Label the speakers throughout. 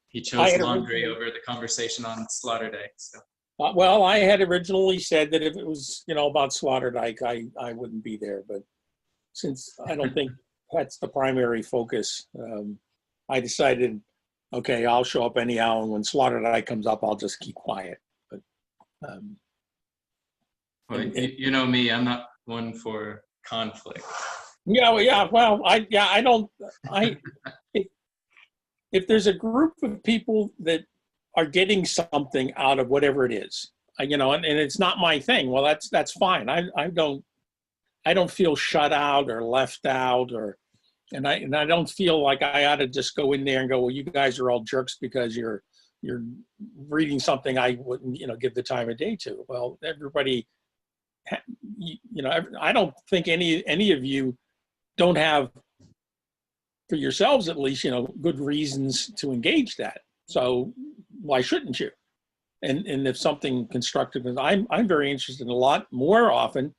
Speaker 1: He chose laundry over the conversation on Sloterdijk. So.
Speaker 2: Well, I had originally said that if it was, about Sloterdijk, I wouldn't be there. But since I don't think that's the primary focus, I decided, okay, I'll show up anyhow. And when Sloterdijk comes up, I'll just keep quiet. But
Speaker 1: well, you know me, I'm not one for conflict.
Speaker 2: Yeah. Well, I don't. If there's a group of people that are getting something out of whatever it is, and it's not my thing, well, that's fine. I don't feel shut out or left out, and I don't feel like I ought to just go in there and go, well, you guys are all jerks because you're reading something I wouldn't, give the time of day to. Well, everybody, I don't think any of you don't have, for yourselves at least, good reasons to engage that. So why shouldn't you? And if something constructive, I'm very interested a lot more often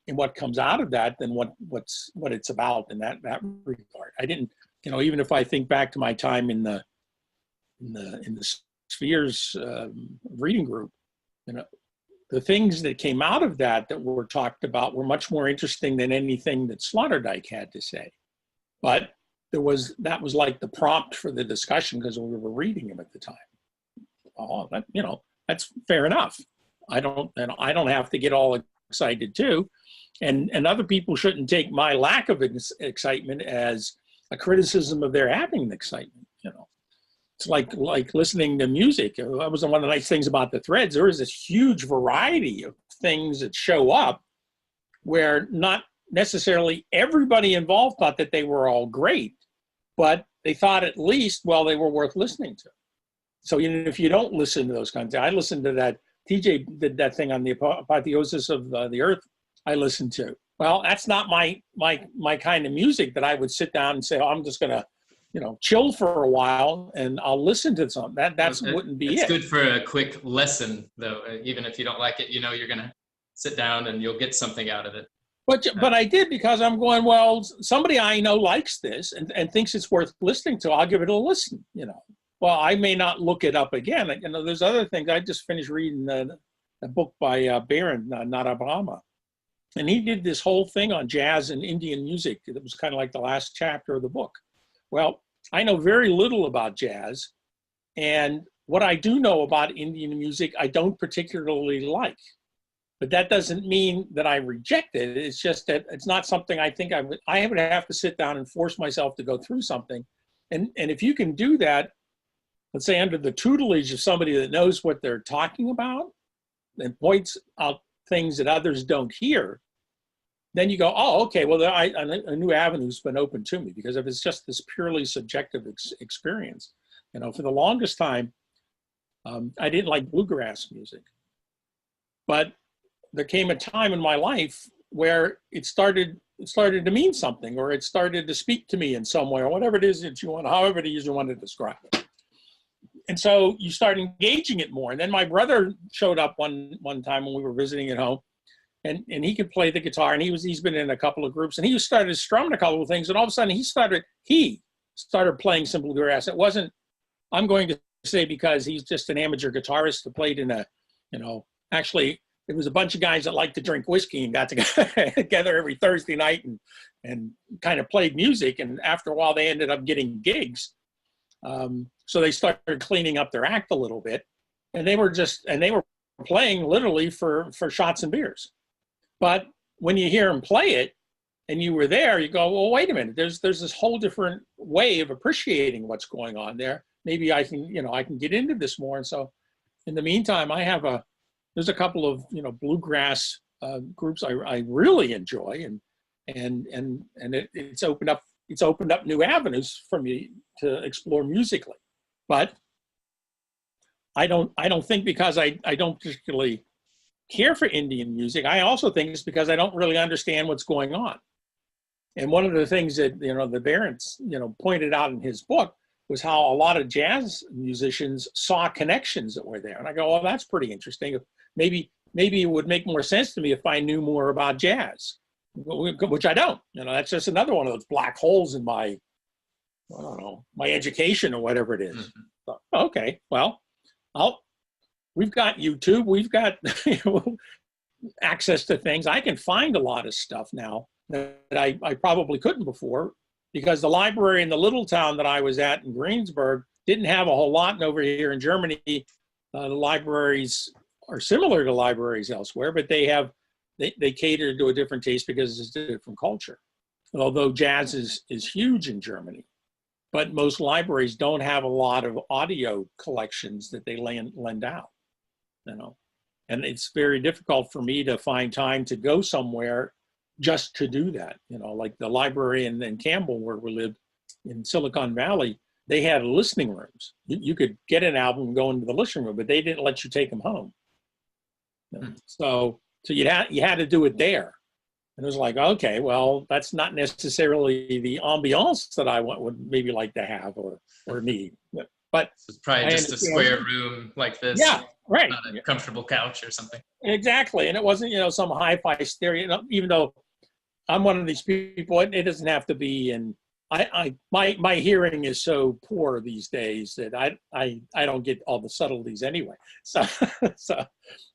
Speaker 2: in what comes out of that than what it's about in that regard. I didn't, even if I think back to my time in the Spheres reading group, the things that came out of that were talked about were much more interesting than anything that Sloterdijk had to say. But that was like the prompt for the discussion because we were reading him at the time. Oh, that's fair enough. I don't have to get all excited too, and other people shouldn't take my lack of excitement as a criticism of their having excitement. It's like listening to music. That was one of the nice things about the threads. There is this huge variety of things that show up where not necessarily everybody involved thought that they were all great, but they thought at least, well, they were worth listening to. So even if you don't listen to those kinds I listened to that, TJ did that thing on the apotheosis of the earth I listened to. Well, that's not my kind of music that I would sit down and say, oh, I'm just going to, chill for a while and I'll listen to something. That wouldn't be it.
Speaker 1: It's good for a quick lesson, though. Even if you don't like it, you're going to sit down and you'll get something out of it.
Speaker 2: But I did because I'm going, well, somebody I know likes this and thinks it's worth listening to. I'll give it a listen, Well, I may not look it up again. There's other things. I just finished reading a book by Baron Narabama. And he did this whole thing on jazz and Indian music. It was kind of like the last chapter of the book. Well, I know very little about jazz. And what I do know about Indian music, I don't particularly like. But that doesn't mean that I reject it. It's just that it's not something I think I would have to sit down and force myself to go through something. And if you can do that, let's say under the tutelage of somebody that knows what they're talking about and points out things that others don't hear, then you go, oh, okay, well, a new avenue's been open to me, because if it's just this purely subjective experience, for the longest time, I didn't like bluegrass music. But there came a time in my life where it started to mean something, or it started to speak to me in some way, or whatever it is that you want, however it is you want to describe it. And so you start engaging it more. And then my brother showed up one time when we were visiting at home, and he could play the guitar, and he's been in a couple of groups, and he started strumming a couple of things, and all of a sudden he started playing some bluegrass. It wasn't, I'm going to say, because he's just an amateur guitarist that played in actually it was a bunch of guys that liked to drink whiskey and got together every Thursday night and kind of played music. And after a while, they ended up getting gigs. So they started cleaning up their act a little bit, and they were playing literally for shots and beers. But when you hear them play it and you were there, you go, well, wait a minute, there's this whole different way of appreciating what's going on there. Maybe I can get into this more. And so in the meantime, there's a couple of, bluegrass groups I really enjoy, and it's opened up new avenues for me to explore musically. But I don't think because I don't particularly care for Indian music, I also think it's because I don't really understand what's going on. And one of the things that, the Barents, pointed out in his book was how a lot of jazz musicians saw connections that were there. And I go, well, that's pretty interesting. Maybe it would make more sense to me if I knew more about jazz, which I don't. That's just another one of those black holes in my I don't know, my education or whatever it is.
Speaker 1: Mhm.
Speaker 2: So, okay, well, we've got YouTube, we've got access to things. I can find a lot of stuff now that I probably couldn't before, because the library in the little town that I was at in Greensburg didn't have a whole lot. And over here in Germany, the libraries are similar to libraries elsewhere, but they cater to a different taste because it's a different culture. Although jazz is huge in Germany, but most libraries don't have a lot of audio collections that they lend out, you know. And it's very difficult for me to find time to go somewhere just to do that. You know, like the library in Campbell, where we lived in Silicon Valley, they had listening rooms. You could get an album and go into the listening room, but they didn't let you take them home. So you had to do it there. And it was like, okay, well, that's not necessarily the ambiance that I would maybe like to have or need. But
Speaker 1: it's probably just a square room like this.
Speaker 2: Yeah, right.
Speaker 1: Not a comfortable couch or something.
Speaker 2: Exactly. And it wasn't, some hi-fi stereo, even though I'm one of these people, it doesn't have to be. And my hearing is so poor these days that I don't get all the subtleties anyway. So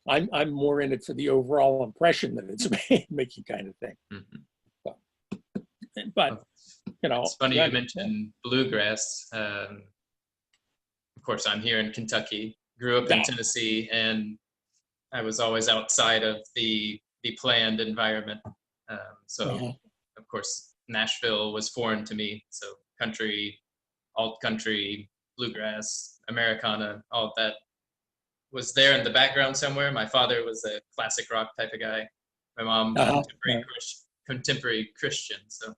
Speaker 2: I'm more in it for the overall impression that it's making, kind of thing.
Speaker 1: Mm-hmm.
Speaker 2: So, but
Speaker 1: it's funny you mentioned bluegrass. Of course, I'm here in Kentucky, grew up in Tennessee, and I was always outside of the planned environment. Of course, Nashville was foreign to me. So country, alt country, bluegrass, Americana, all of that was there in the background somewhere. My father was a classic rock type of guy. My mom, contemporary Christian. So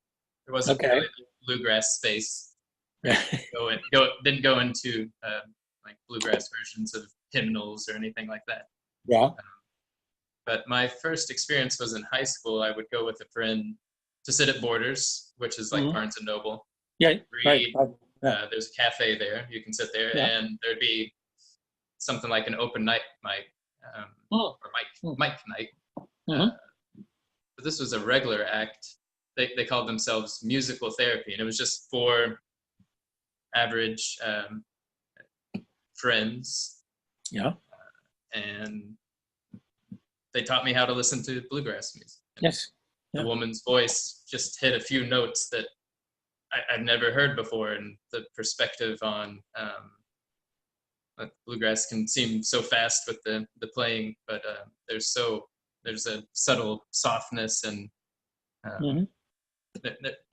Speaker 1: there wasn't really the bluegrass space. Didn't go into like bluegrass versions of hymnals or anything like that.
Speaker 2: Yeah.
Speaker 1: But my first experience was in high school. I would go with a friend to sit at Borders, which is like Barnes and Noble.
Speaker 2: Yeah.
Speaker 1: Read.
Speaker 2: Right.
Speaker 1: There's a cafe there. You can sit there, and there'd be something like an open night mic or mic night. But this was a regular act. They called themselves musical therapy, and it was just for average friends.
Speaker 2: Yeah.
Speaker 1: And they taught me how to listen to bluegrass music.
Speaker 2: Yes.
Speaker 1: The woman's voice just hit a few notes that I've never heard before, and the perspective on bluegrass can seem so fast with the playing, but there's a subtle softness, and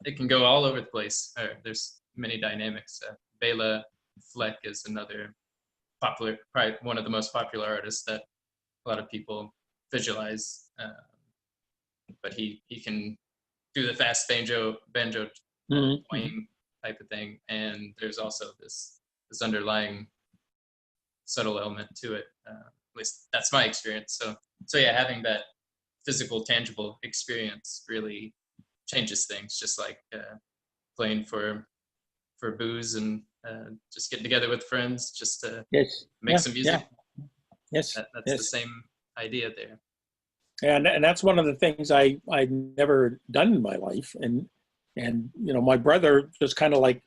Speaker 1: it can go all over the place. There's many dynamics. Bela Fleck is another popular, probably one of the most popular artists that a lot of people visualize. But he can do the fast banjo playing type of thing, and there's also this underlying subtle element to it. At least that's my experience. So yeah, having that physical, tangible experience really changes things. Just like playing for booze and just getting together with friends just to make some music.
Speaker 2: Yes,
Speaker 1: that's the same idea there.
Speaker 2: And that's one of the things I'd never done in my life. And my brother just kind of like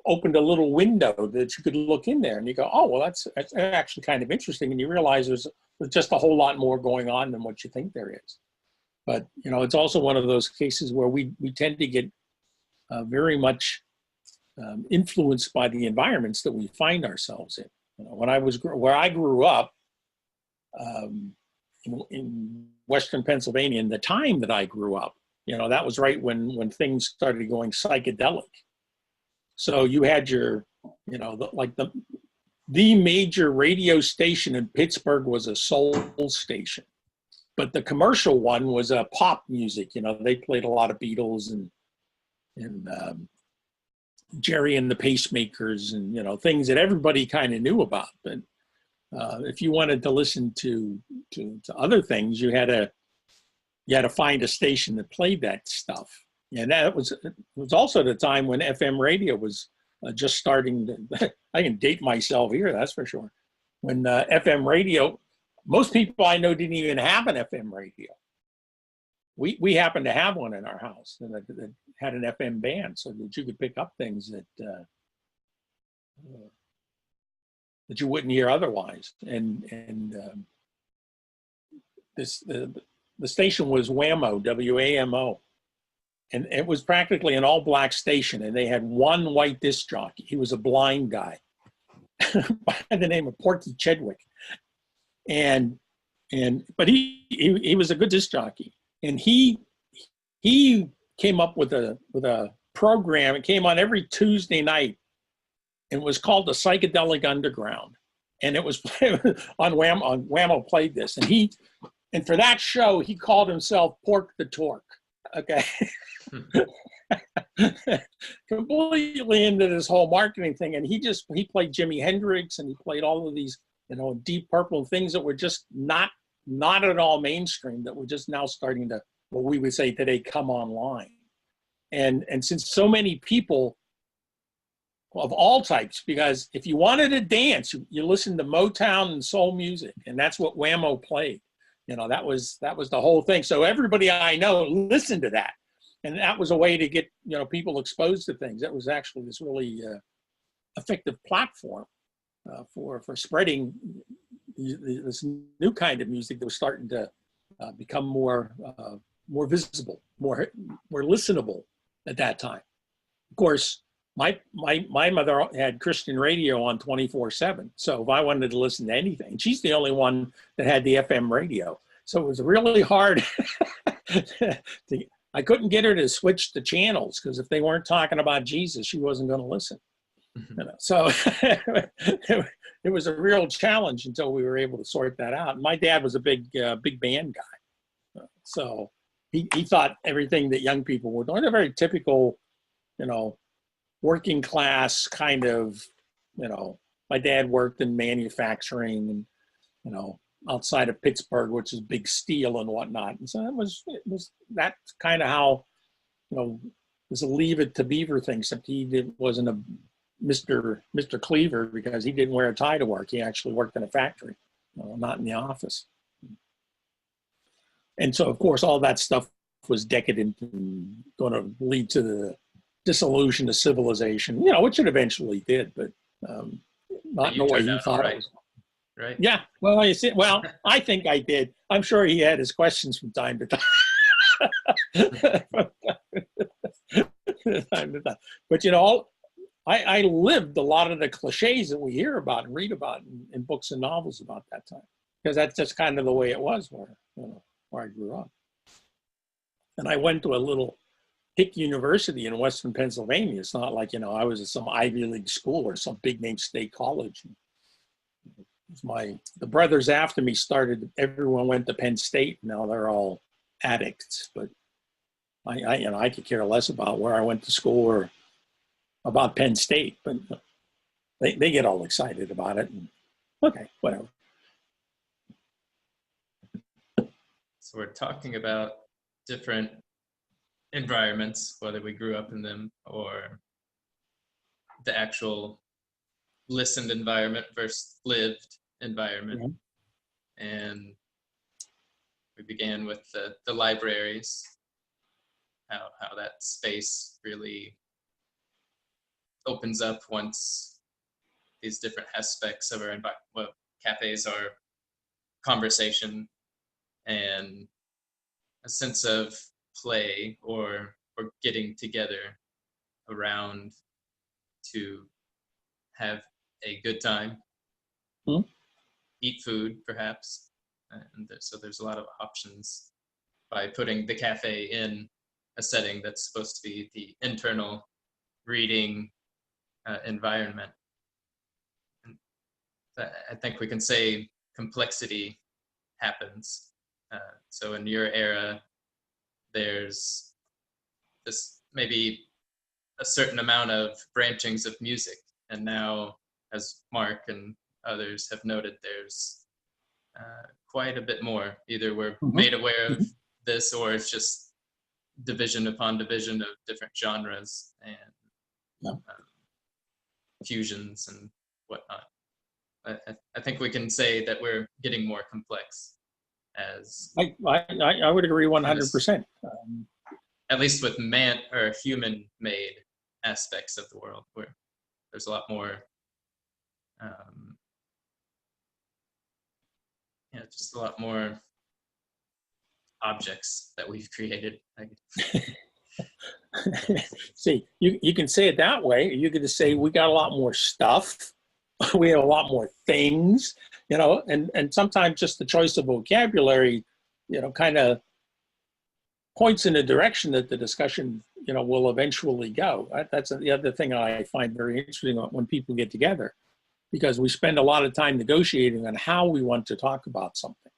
Speaker 2: opened a little window that you could look in there, and you go, oh, well, that's actually kind of interesting. And you realize there's just a whole lot more going on than what you think there is. But, it's also one of those cases where we tend to get very much influenced by the environments that we find ourselves in. Where I grew up, in Western Pennsylvania, in the time that I grew up, that was right when things started going psychedelic. So you had your, the major radio station in Pittsburgh was a soul station, but the commercial one was a pop music. They played a lot of Beatles and Jerry and the Pacemakers and things that everybody kind of knew about. But if you wanted to listen to other things, you had to find a station that played that stuff. And it was also the time when FM radio was just starting to, I can date myself here, that's for sure. When FM radio, most people I know didn't even have an FM radio. We happened to have one in our house, and had an FM band so that you could pick up things that you wouldn't hear otherwise. And the station was WAMO, WAMO. And it was practically an all-black station, and they had one white disc jockey. He was a blind guy by the name of Porky Chedwick. But he was a good disc jockey, and he came up with a program. It came on every Tuesday night, and it was called the Psychedelic Underground, and it was on Whammo played this, and for that show he called himself Pork the Torque. Okay. Completely into this whole marketing thing, and he played Jimi Hendrix, and he played all of these, Deep Purple, things that were just not at all mainstream, that were just now starting to, what we would say today, come online. And since so many people of all types, because if you wanted to dance, you listened to Motown and soul music, and that's what Whammo played. That was the whole thing. So everybody I know listened to that. And that was a way to get, people exposed to things. That was actually this really effective platform for spreading this new kind of music that was starting to become more visible, more listenable at that time. Of course, my mother had Christian radio on 24/7. So if I wanted to listen to anything, she's the only one that had the FM radio. So it was really hard I couldn't get her to switch the channels, because if they weren't talking about Jesus, she wasn't going to listen. So it was a real challenge until we were able to sort that out. My dad was a big band guy, so he thought everything that young people were doing, a very typical, working class kind of, my dad worked in manufacturing and, outside of Pittsburgh, which is big steel and whatnot. And so it was that's kind of how, it was a Leave It to Beaver thing, except he wasn't a Mr. Cleaver, because he didn't wear a tie to work. He actually worked in a factory, not in the office. And so, of course, all that stuff was decadent and going to lead to the dissolution of civilization, which it eventually did, but not in the way he thought it was.
Speaker 1: Right.
Speaker 2: Yeah. Well, I think I did. I'm sure he had his questions from time to time. But I lived a lot of the cliches that we hear about and read about in books and novels about that time, because that's just kind of the way it was where I grew up. And I went to a little hick university in Western Pennsylvania. It's not like I was at some Ivy League school or some big name state college. The brothers after me everyone went to Penn State. Now they're all addicts, but I could care less about where I went to school or about Penn State, but they get all excited about it. And, okay, whatever.
Speaker 1: So we're talking about different environments, whether we grew up in them or the actual listened environment versus lived environment. Mm-hmm. And we began with the libraries, how that space really opens up once these different aspects of our environment. Well, cafes are conversation and a sense of play or getting together around to have a good time, eat food perhaps, and so there's a lot of options by putting the cafe in a setting that's supposed to be the internal reading environment. And I think we can say complexity happens. So in your era, there's this maybe a certain amount of branchings of music, and now, as Mark and others have noted, there's quite a bit more. Either we're made aware of this, or it's just division upon division of different genres and fusions and whatnot. I think we can say that we're getting more complex. As
Speaker 2: I would agree 100%.
Speaker 1: at least with man or human-made aspects of the world, where there's a lot more, just a lot more objects that we've created.
Speaker 2: See, you can say it that way. You could just say we got a lot more stuff. We have a lot more things, and sometimes just the choice of vocabulary, kind of points in a direction that the discussion, will eventually go. That's the other thing I find very interesting when people get together, because we spend a lot of time negotiating on how we want to talk about something.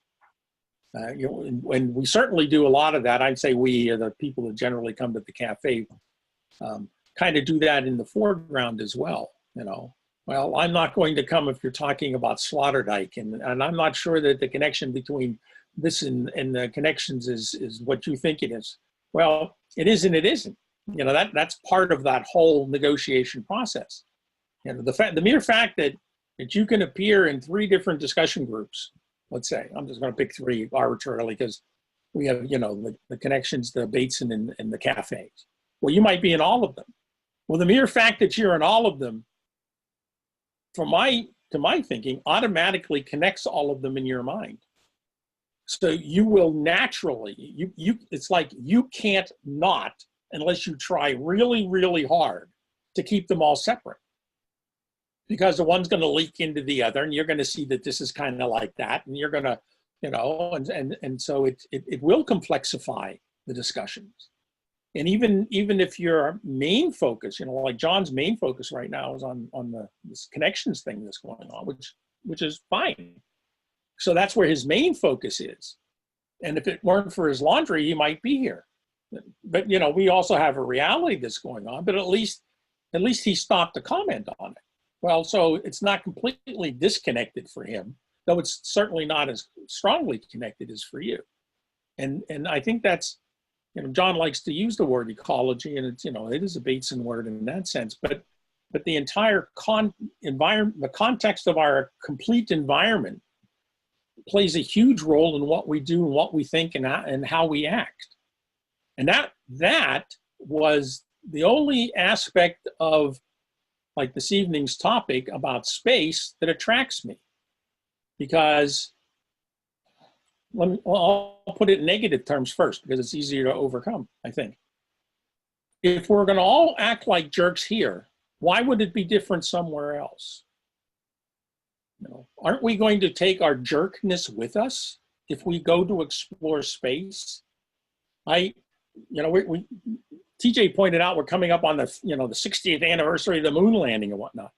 Speaker 2: When we certainly do a lot of that, I'd say we, the people that generally come to the cafe, kind of do that in the foreground as well. Well, I'm not going to come if you're talking about Sloterdijk, and I'm not sure that the connection between this and the connections is what you think it is. Well, it is and it isn't. That's part of that whole negotiation process. The mere fact that you can appear in 3 different discussion groups. Let's say, I'm just going to pick 3 arbitrarily because we have, the connections, the Bateson and the cafes. Well, you might be in all of them. Well, the mere fact that you're in all of them, to my thinking, automatically connects all of them in your mind. So you will naturally, it's like you can't not, unless you try really, really hard to keep them all separate. Because the one's going to leak into the other, and you're going to see that this is kind of like that, and you're going to, and so it will complexify the discussions. And even if your main focus, like John's main focus right now is on this connections thing that's going on, which is fine. So that's where his main focus is. And if it weren't for his laundry, he might be here. But we also have a reality that's going on. But at least he stopped to comment on it. Well, so it's not completely disconnected for him, though it's certainly not as strongly connected as for you. And I think that's, John likes to use the word ecology, and it's, it is a Bateson word in that sense, but the entire environment, the context of our complete environment plays a huge role in what we do and what we think and how we act. And that was the only aspect of, like, this evening's topic about space that attracts me, because I'll put it in negative terms first because it's easier to overcome, I think. If we're going to all act like jerks here, why would it be different somewhere else? Aren't we going to take our jerkness with us if we go to explore space? TJ pointed out we're coming up on the 60th anniversary of the moon landing and whatnot.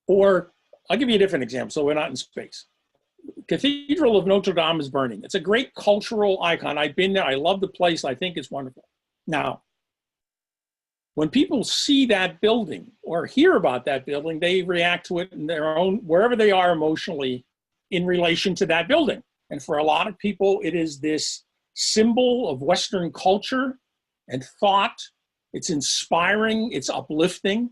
Speaker 2: Or I'll give you a different example, so we're not in space. Cathedral of Notre Dame is burning. It's a great cultural icon. I've been there. I love the place. I think it's wonderful. Now, when people see that building or hear about that building, they react to it in their own, wherever they are emotionally in relation to that building. And for a lot of people, it is this symbol of Western culture and thought. It's inspiring. It's uplifting.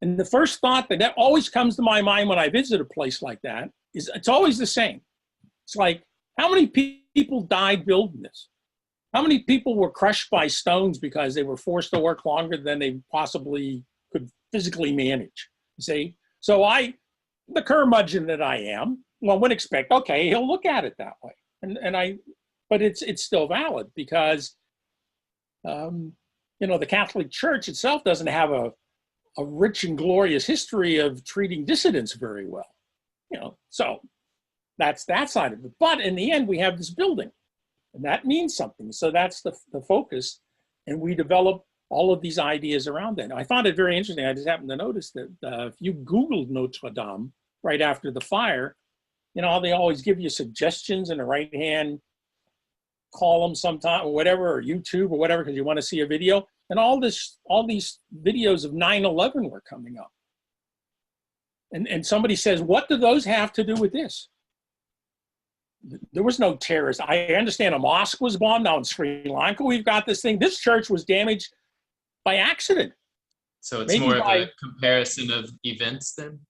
Speaker 2: And the first thought that always comes to my mind when I visit a place like that is, it's always the same. It's like, how many people died building this? How many people were crushed by stones because they were forced to work longer than they possibly could physically manage? You see? So the curmudgeon that I am, would expect, okay, he'll look at it that way. But it's still valid because, the Catholic Church itself doesn't have a rich and glorious history of treating dissidents very well. So that's that side of it. But in the end, we have this building, and that means something. So that's the focus, and we develop all of these ideas around that. I found it very interesting. I just happened to notice that if you Googled Notre Dame right after the fire, they always give you suggestions in the right-hand column sometime or whatever, or YouTube or whatever, because you want to see a video. And all these videos of 9/11 were coming up. And somebody says, what do those have to do with this? There was no terrorist. I understand a mosque was bombed. Now in Sri Lanka, we've got this thing. This church was damaged by accident.
Speaker 1: So it's maybe more of a comparison of events then?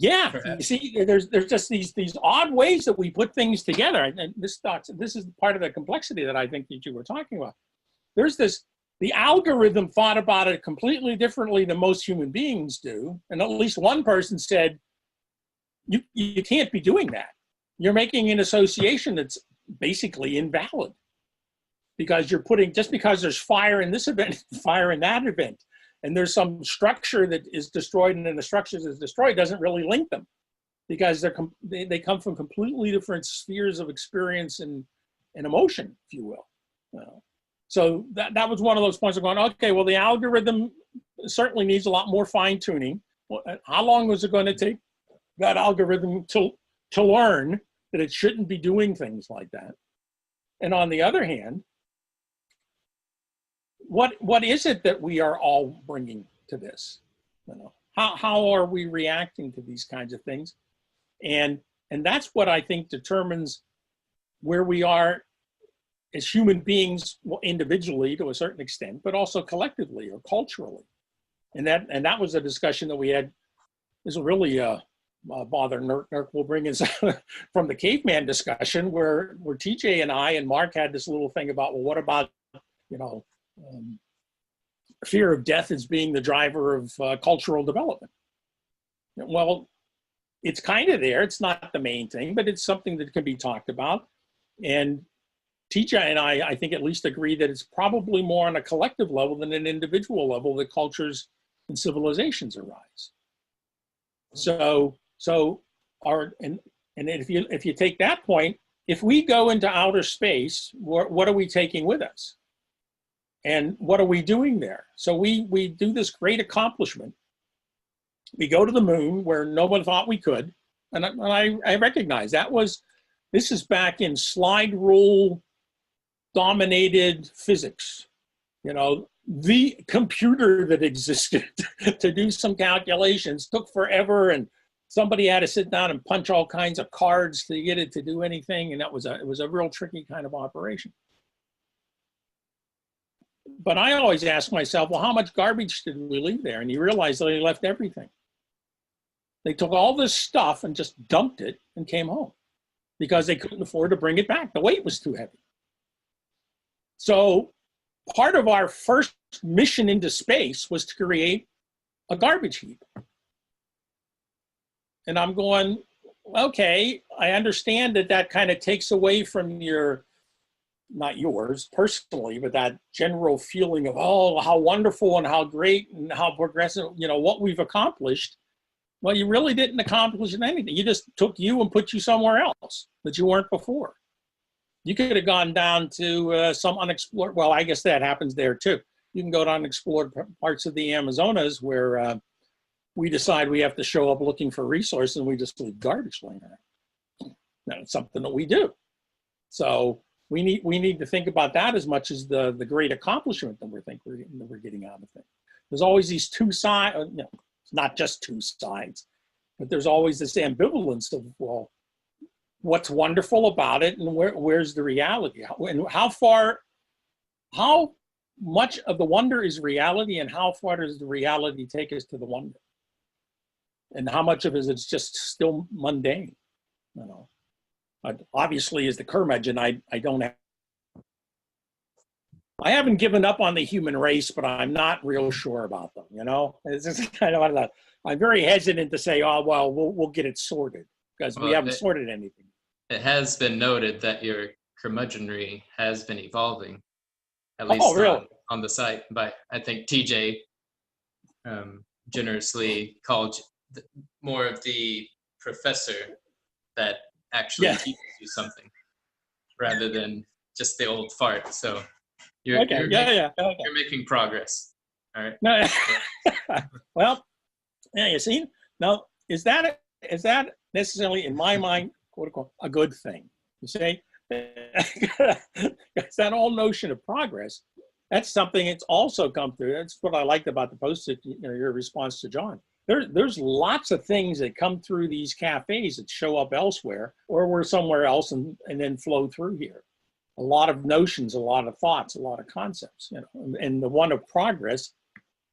Speaker 2: Yeah, you
Speaker 1: perhaps.
Speaker 2: see, there's just these odd ways that we put things together, and this is part of the complexity that I think that you were talking about. There's this the algorithm thought about it completely differently than most human beings do, and at least one person said, you can't be doing that. You're making an association that's basically invalid because you're putting just because there's fire in this event, fire in that event, and there's some structure that is destroyed and then the structure that's destroyed doesn't really link them because they come from completely different spheres of experience and emotion, if you will. So that was one of those points of going, okay, well, the algorithm certainly needs a lot more fine tuning. Well, how long was it going to take that algorithm to learn that it shouldn't be doing things like that? And on the other hand, what is it that we are all bringing to this? How are we reacting to these kinds of things? And that's what I think determines where we are as human beings, well, individually to a certain extent, but also collectively or culturally. And that was a discussion that we had. This will really bother Nurk will bring us from the caveman discussion where TJ and I and Mark had this little thing about, well, what about, fear of death as being the driver of cultural development? Well, it's kind of there. It's not the main thing, but it's something that can be talked about. And TJ and I think at least agree that it's probably more on a collective level than an individual level that cultures and civilizations arise. So if you take that point, if we go into outer space, what are we taking with us? And what are we doing there? So we do this great accomplishment. We go to the moon where no one thought we could. And I recognize this is back in slide rule dominated physics. The computer that existed to do some calculations took forever, and somebody had to sit down and punch all kinds of cards to get it to do anything. And it was a real tricky kind of operation. But I always ask myself, well, how much garbage did we leave there? And you realize that they left everything. They took all this stuff and just dumped it and came home because they couldn't afford to bring it back. The weight was too heavy. So part of our first mission into space was to create a garbage heap. And I'm going, okay, I understand that kind of takes away from not yours personally, but that general feeling of, oh, how wonderful and how great and how progressive, what we've accomplished. Well, you really didn't accomplish anything. You just took you and put you somewhere else that you weren't before. You could have gone down to some unexplored, well, I guess that happens there too. You can go to unexplored parts of the Amazonas where we decide we have to show up looking for resources and we just leave garbage laying around. Now, it's something that we do. So we need to think about that as much as the great accomplishment that we're getting out of it. There's always these two sides, it's not just two sides, but there's always this ambivalence of, well, what's wonderful about it and where's the reality? And how much of the wonder is reality and how far does the reality take us to the wonder? And how much of it is just still mundane? Obviously, as the curmudgeon, I haven't given up on the human race, but I'm not real sure about them. It's just kind of that. I'm very hesitant to say, oh, well, we'll get it sorted because we haven't sorted anything.
Speaker 1: It has been noted that your curmudgeonry has been evolving, at least on the site. But I think TJ generously called more of the professor that actually teaches you something rather than just the old fart. So you're making progress. All right.
Speaker 2: No, well, you see, now is that necessarily in my mind, quote unquote, a good thing? You see, it's that whole notion of progress. That's something it's also come through. That's what I liked about the post, your response to John. There's lots of things that come through these cafes that show up elsewhere, or we're somewhere else and then flow through here. A lot of notions, a lot of thoughts, a lot of concepts, and the one of progress,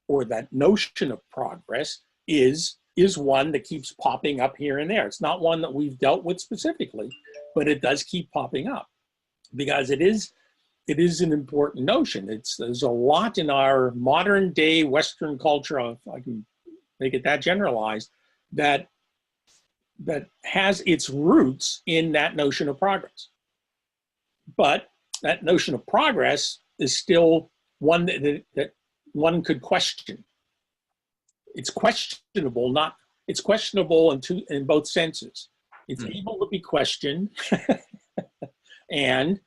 Speaker 2: or that notion of progress, is is one that keeps popping up here and there. It's not one that we've dealt with specifically, but it does keep popping up because it is an important notion. There's a lot in our modern day Western culture, if I can make it that generalized, that has its roots in that notion of progress. But that notion of progress is still one that one could question. It's questionable, it's questionable in both senses. It's able to be questioned, and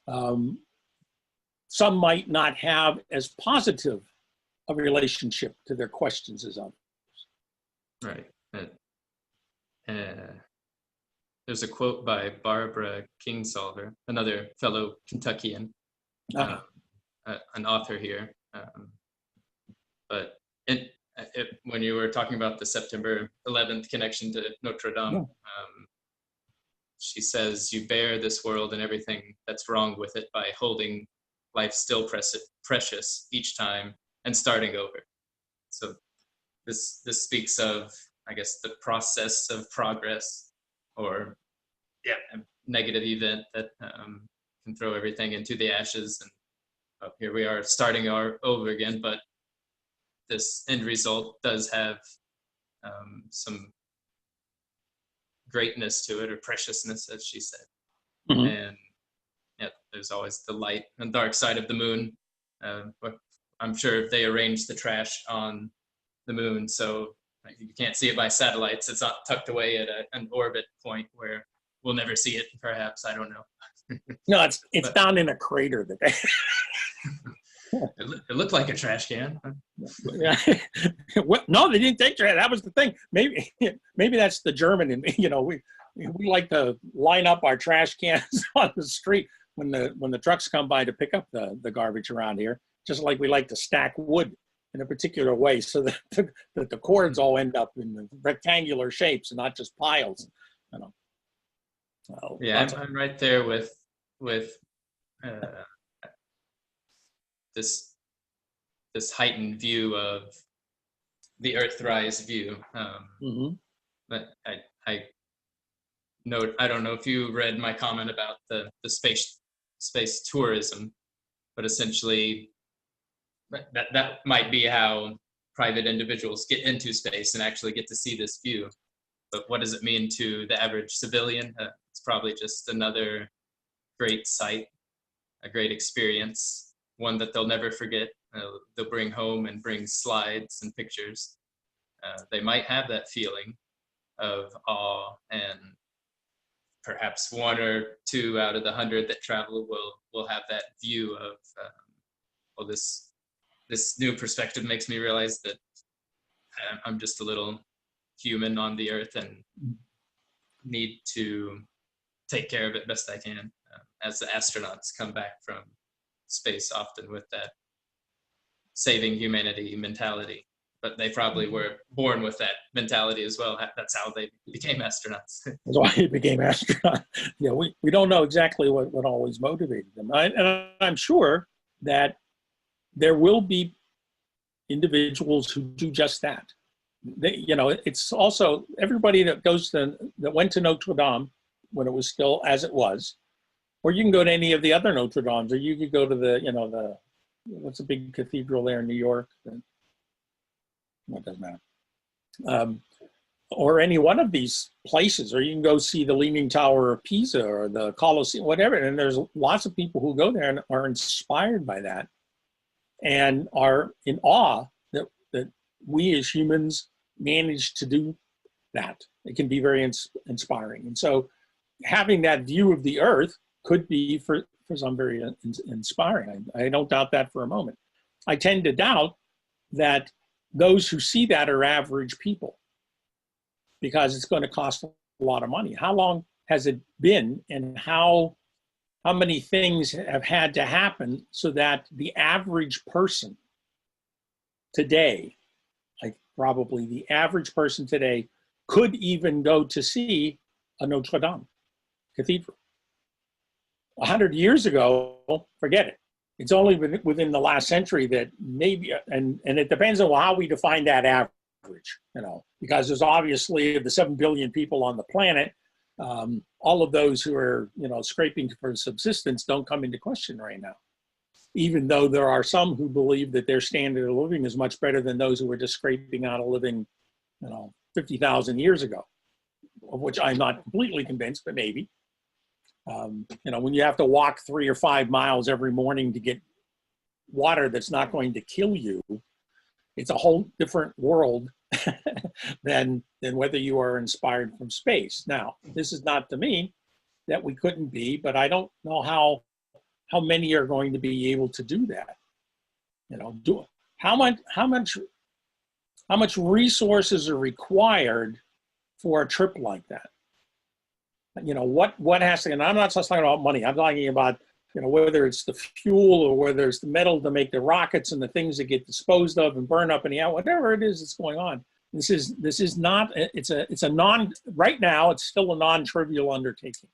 Speaker 2: some might not have as positive a relationship to their questions as others.
Speaker 1: Right. There's a quote by Barbara Kingsolver, another fellow Kentuckian, an author here. But when you were talking about the September 11th connection to Notre Dame, she says, "You bear this world and everything that's wrong with it by holding life still precious each time and starting over." So this speaks of, I guess, the process of progress, or a negative event that can throw everything into the ashes. And here we are starting over again, but this end result does have some greatness to it, or preciousness, as she said. And there's always the light and dark side of the moon. But I'm sure if they arranged the trash on the moon so you can't see it by satellites, it's not tucked away at an orbit point where we'll never see it, perhaps. I don't know.
Speaker 2: No, it's down in a crater that they
Speaker 1: it looked like a trash can.
Speaker 2: Yeah. No, they didn't take trash. That was the thing. Maybe that's the German in me. We like to line up our trash cans on the street when the trucks come by to pick up the garbage around here, just like we like to stack wood in a particular way so that the cords all end up in rectangular shapes and not just piles.
Speaker 1: Yeah, I'm right there with this heightened view of the Earthrise view. But I don't know if you read my comment about the space tourism, but essentially that might be how private individuals get into space and actually get to see this view. But what does it mean to the average civilian? It's probably just another great sight, a great experience, one that they'll never forget. They'll bring home and bring slides and pictures. They might have that feeling of awe, and perhaps one or two out of the 100 that travel will have that view of, this new perspective makes me realize that I'm just a little human on the earth and need to take care of it best I can, as the astronauts come back from space, often with that saving humanity mentality. But they probably were born with that mentality as well. That's how they became astronauts.
Speaker 2: That's why they became astronauts. Yeah, we don't know exactly what always motivated them. And I'm sure that there will be individuals who do just that. It's also everybody that went to Notre Dame when it was still as it was, or you can go to any of the other Notre Dames, or you could go to what's a big cathedral there in New York? It doesn't matter. Or any one of these places, or you can go see the Leaning Tower of Pisa or the Colosseum, whatever. And there's lots of people who go there and are inspired by that and are in awe that we as humans manage to do that. It can be very inspiring. And so having that view of the earth could be for some very inspiring. I don't doubt that for a moment. I tend to doubt that those who see that are average people, because it's going to cost a lot of money. How long has it been, and how many things have had to happen so that the average person today, like probably the average person today, could even go to see a Notre Dame cathedral? 100 years ago, forget it. It's only within the last century that maybe, and it depends on how we define that average. average, because there's obviously, of the 7 billion people on the planet, all of those who are, scraping for subsistence don't come into question right now. Even though there are some who believe that their standard of living is much better than those who were just scraping out a living, 50,000 years ago, of which I'm not completely convinced, but maybe. When you have to walk 3 or 5 miles every morning to get water that's not going to kill you, it's a whole different world than whether you are inspired from space. Now, this is not to mean that we couldn't be, but I don't know how many are going to be able to do that. How much resources are required for a trip like that? What has to, and I'm not just talking about money, I'm talking about, whether it's the fuel or whether it's the metal to make the rockets and the things that get disposed of and burn up in the air, whatever it is that's going on. This is not, right now, it's still a non-trivial undertaking.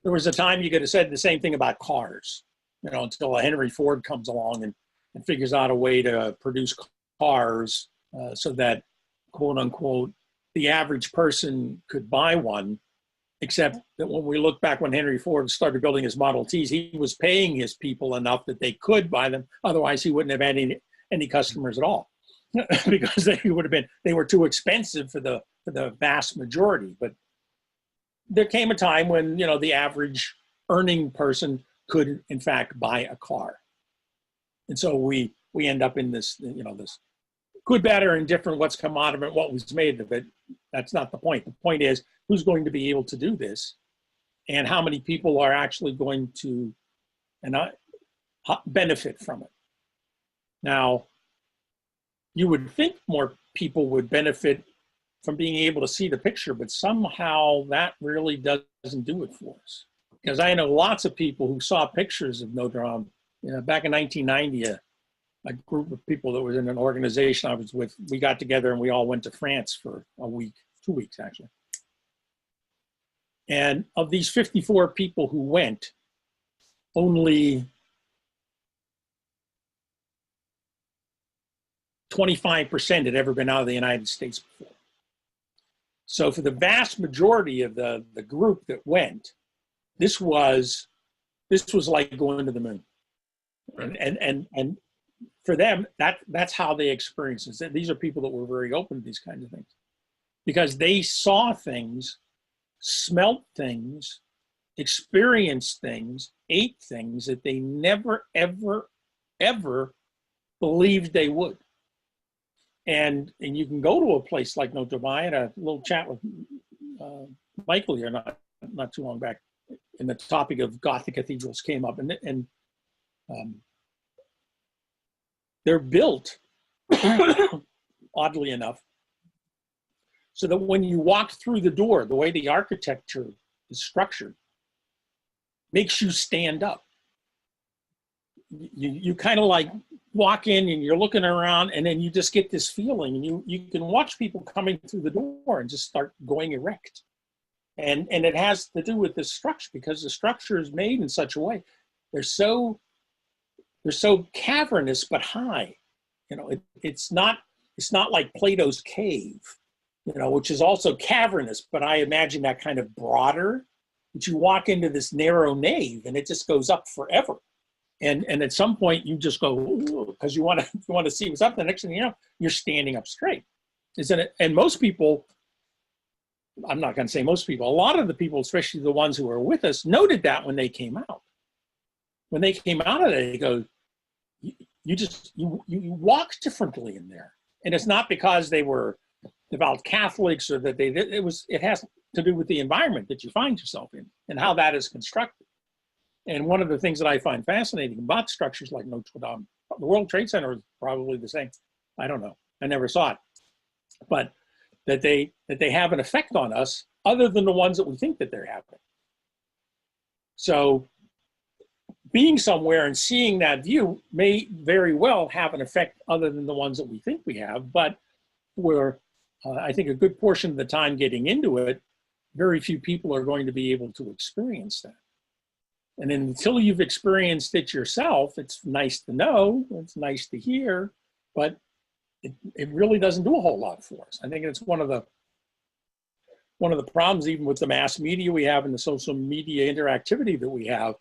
Speaker 2: There was a time you could have said the same thing about cars, until Henry Ford comes along and figures out a way to produce cars so that, quote unquote, the average person could buy one. Except that when we look back when Henry Ford started building his Model Ts, he was paying his people enough that they could buy them. Otherwise, he wouldn't have had any customers at all, because they were too expensive for the vast majority. But there came a time when the average earning person could in fact buy a car, and so we end up in this this good, bad, or indifferent. What's come out of it, what was made of it. That's not the point. The point is, who's going to be able to do this, and how many people are actually going to benefit from it. Now, you would think more people would benefit from being able to see the picture, but somehow that really doesn't do it for us. Because I know lots of people who saw pictures of Notre Dame. Back in 1990, a group of people that was in an organization I was with, we got together and we all went to France for a week, 2 weeks actually. And of these 54 people who went, only 25% had ever been out of the United States before. So for the vast majority of the group that went, this was like going to the moon. And for them, that's how they experienced it. These are people that were very open to these kinds of things, because they saw things, smelt things, experienced things, ate things that they never, ever, ever believed they would. And you can go to a place like Notre Dame. I had a little chat with Michael here not too long back, and the topic of Gothic cathedrals came up, and they're built, oddly enough, so that when you walk through the door, the way the architecture is structured makes you stand up. You kind of like walk in and you're looking around, and then you just get this feeling, and you can watch people coming through the door and just start going erect. And it has to do with the structure, because the structure is made in such a way. They're so cavernous but high. It's not like Plato's cave, which is also cavernous, but I imagine that kind of broader. But you walk into this narrow nave and it just goes up forever. And at some point you just go, because you want to see what's up. The next thing you know, you're standing up straight. Isn't it? And most people, I'm not going to say most people, a lot of the people, especially the ones who were with us, noted that when they came out. When they came out of it, they go, you walk differently in there. And it's not because they were devout Catholics or that it has to do with the environment that you find yourself in and how that is constructed. And one of the things that I find fascinating about structures like Notre Dame, the World Trade Center is probably the same. I don't know. I never saw it. But that they have an effect on us other than the ones that we think that they're having. So being somewhere and seeing that view may very well have an effect other than the ones that we think we have, but we're, I think a good portion of the time getting into it, very few people are going to be able to experience that. And until you've experienced it yourself, it's nice to know, it's nice to hear, but it really doesn't do a whole lot for us. I think it's one of the problems, even with the mass media we have and the social media interactivity that we have.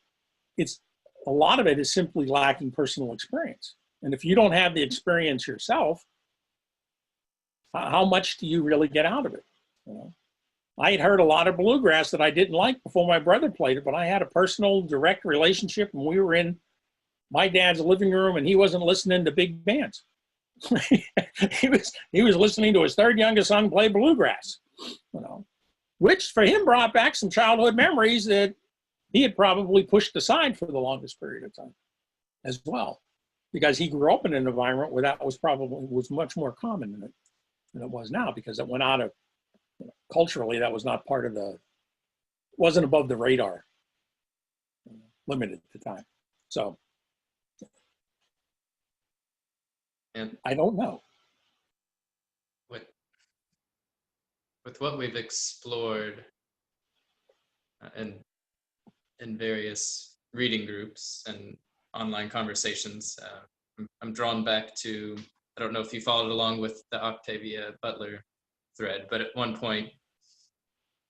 Speaker 2: It's a lot of it is simply lacking personal experience. And if you don't have the experience yourself, how much do you really get out of it? You know? I had heard a lot of bluegrass that I didn't like before my brother played it, but I had a personal, direct relationship, and we were in my dad's living room, and he wasn't listening to big bands. he was listening to his third youngest son play bluegrass, you know, which for him brought back some childhood memories that he had probably pushed aside for the longest period of time as well, because he grew up in an environment where that was much more common than it was now, because it went out of, culturally, that was not part of wasn't above the radar, limited at the time. So,
Speaker 1: and
Speaker 2: I don't know.
Speaker 1: With what we've explored in various reading groups and online conversations, I'm drawn back to, I don't know if you followed along with the Octavia Butler thread, but at one point,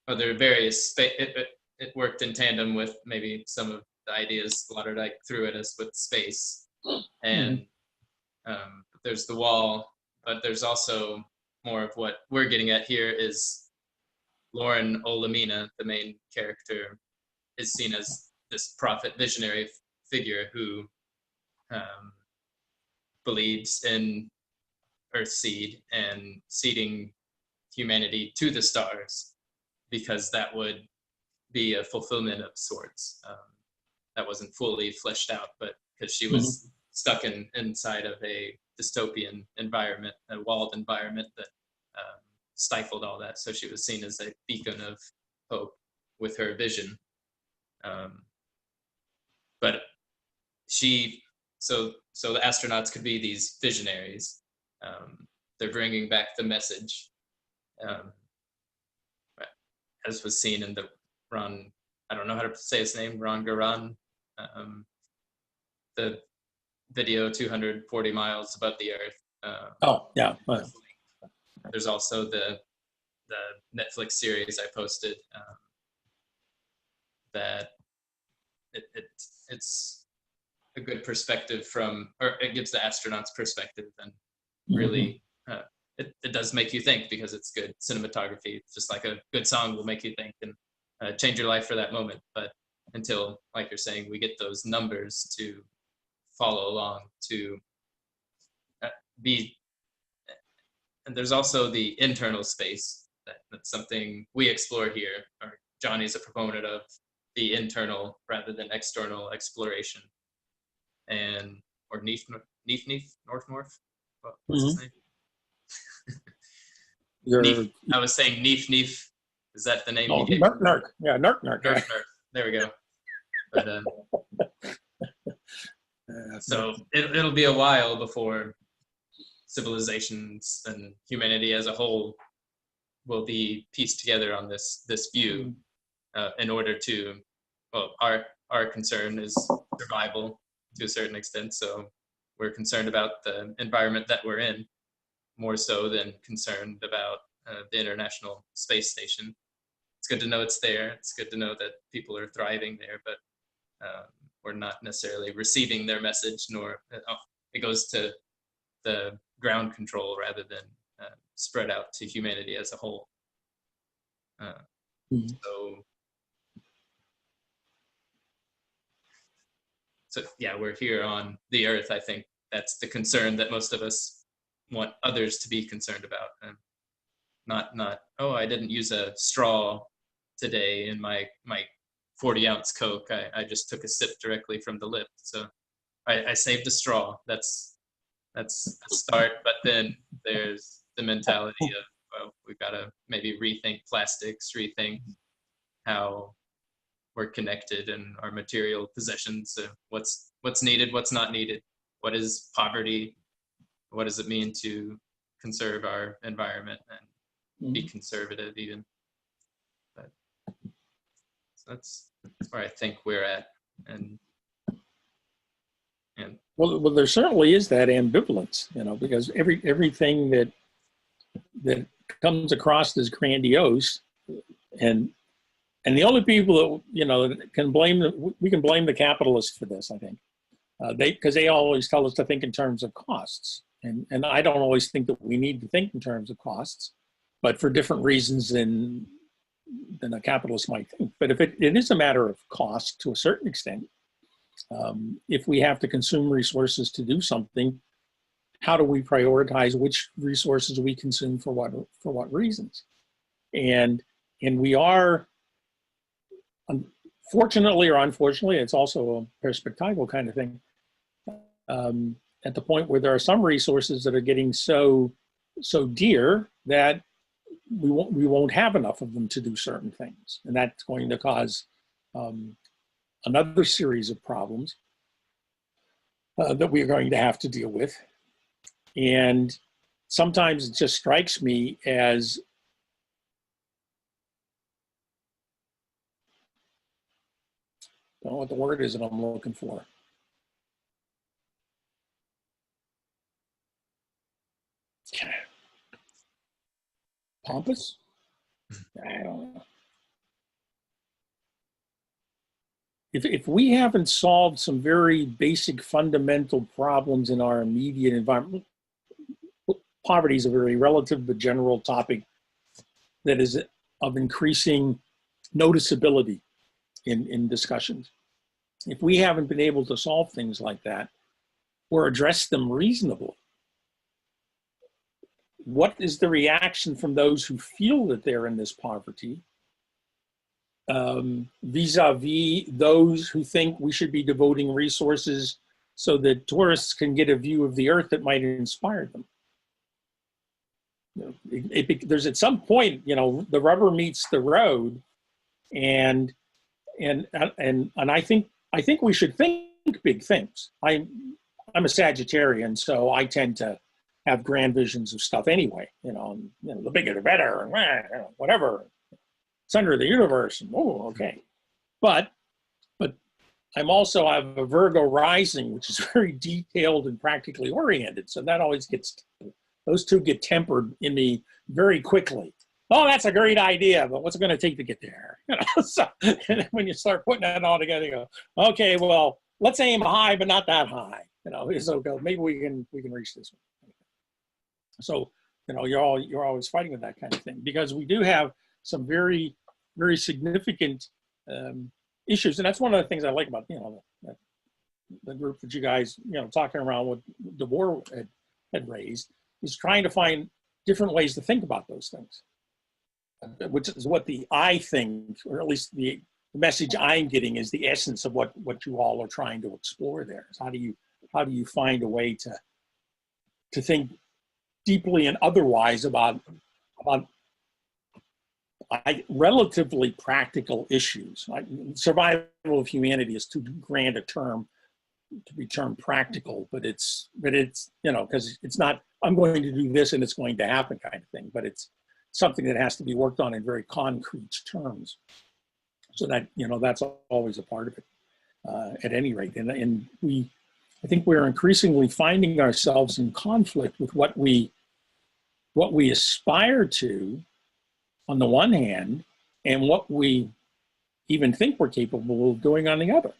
Speaker 1: there are various, it worked in tandem with maybe some of the ideas Sloterdijk threw at us with space. And there's the wall, but there's also more of what we're getting at here is Lauren Olamina, the main character, is seen as this prophet visionary figure who believes in Earthseed and seeding humanity to the stars, because that would be a fulfillment of sorts. That wasn't fully fleshed out, but because she was stuck inside of a dystopian environment, a walled environment that stifled all that. So she was seen as a beacon of hope with her vision. But so the astronauts could be these visionaries. They're bringing back the message, as was seen in the Ron, I don't know how to say his name, Ron Garan, the video 240 miles above the Earth.
Speaker 2: Oh, yeah.
Speaker 1: There's also the Netflix series I posted, that it's a good perspective or it gives the astronauts perspective, and really it does make you think, because it's good cinematography. It's just like a good song will make you think and change your life for that moment. But until, like you're saying, we get those numbers to follow along, to be. And there's also the internal space that's something we explore here, or Johnny's a proponent of, the internal rather than external exploration. And, or Neef, North, what's his name? Neef, I was saying Neef. Is that the name you gave?
Speaker 2: Nerk. Yeah, Nerk.
Speaker 1: There we go. But, so it'll be a while before civilizations and humanity as a whole will be pieced together on this view, in order to, well, our concern is survival to a certain extent. So we're concerned about the environment that we're in, more so than concerned about the International Space Station. It's good to know it's there. It's good to know that people are thriving there, but we're not necessarily receiving their message, nor it goes to the ground control rather than spread out to humanity as a whole. So yeah, we're here on the Earth. I think that's the concern that most of us want others to be concerned about, and not oh, I didn't use a straw today in my 40-ounce Coke. I just took a sip directly from the lip, so I saved a straw. That's a start. But then there's the mentality of, well, we've got to maybe rethink plastics, rethink how we're connected and our material possessions. So what's needed, what's not needed, what is poverty, what does it mean to conserve our environment and be conservative even. But so that's where I think we're at, and
Speaker 2: Well, there certainly is that ambivalence, because everything that comes across as grandiose, and the only people that can we can blame the capitalists for this, I think, because they always tell us to think in terms of costs, and I don't always think that we need to think in terms of costs, but for different reasons than a capitalist might think. But if it is a matter of cost to a certain extent, if we have to consume resources to do something, how do we prioritize which resources we consume for what reasons? And we are, fortunately or unfortunately, it's also a perspectival kind of thing, at the point where there are some resources that are getting so dear that we won't have enough of them to do certain things, and that's going to cause another series of problems that we are going to have to deal with. And sometimes it just strikes me as I don't know what the word is that I'm looking for. Pompous? I don't know. If we haven't solved some very basic fundamental problems in our immediate environment, poverty is a very relative but general topic that is of increasing noticeability in discussions. If we haven't been able to solve things like that or address them reasonably, what is the reaction from those who feel that they're in this poverty vis-a-vis those who think we should be devoting resources so that tourists can get a view of the earth that might inspire them? There's at some point, the rubber meets the road, and I think we should think big things. I'm a Sagittarian, so I tend to have grand visions of stuff anyway. The bigger the better, and whatever. Center of the universe, and okay. But I'm also, I have a Virgo rising, which is very detailed and practically oriented. So that always those two get tempered in me very quickly. Oh, that's a great idea, but what's it going to take to get there? So and when you start putting that all together, you go, okay, well, let's aim high, but not that high. So maybe we can reach this one. So you're always fighting with that kind of thing, because we do have some very, very significant issues, and that's one of the things I like about the group that you guys talking around with DeBoer had raised, is trying to find different ways to think about those things, which is what I think, or at least the message I'm getting, is the essence of what you all are trying to explore there. Is how do you find a way to think deeply and otherwise about relatively practical issues. Survival of humanity is too grand a term to be termed practical, but it's because it's not, I'm going to do this and it's going to happen kind of thing, but it's something that has to be worked on in very concrete terms. So that, that's always a part of it, at any rate. And I think we're increasingly finding ourselves in conflict with what we aspire to on the one hand, and what we even think we're capable of doing on the other.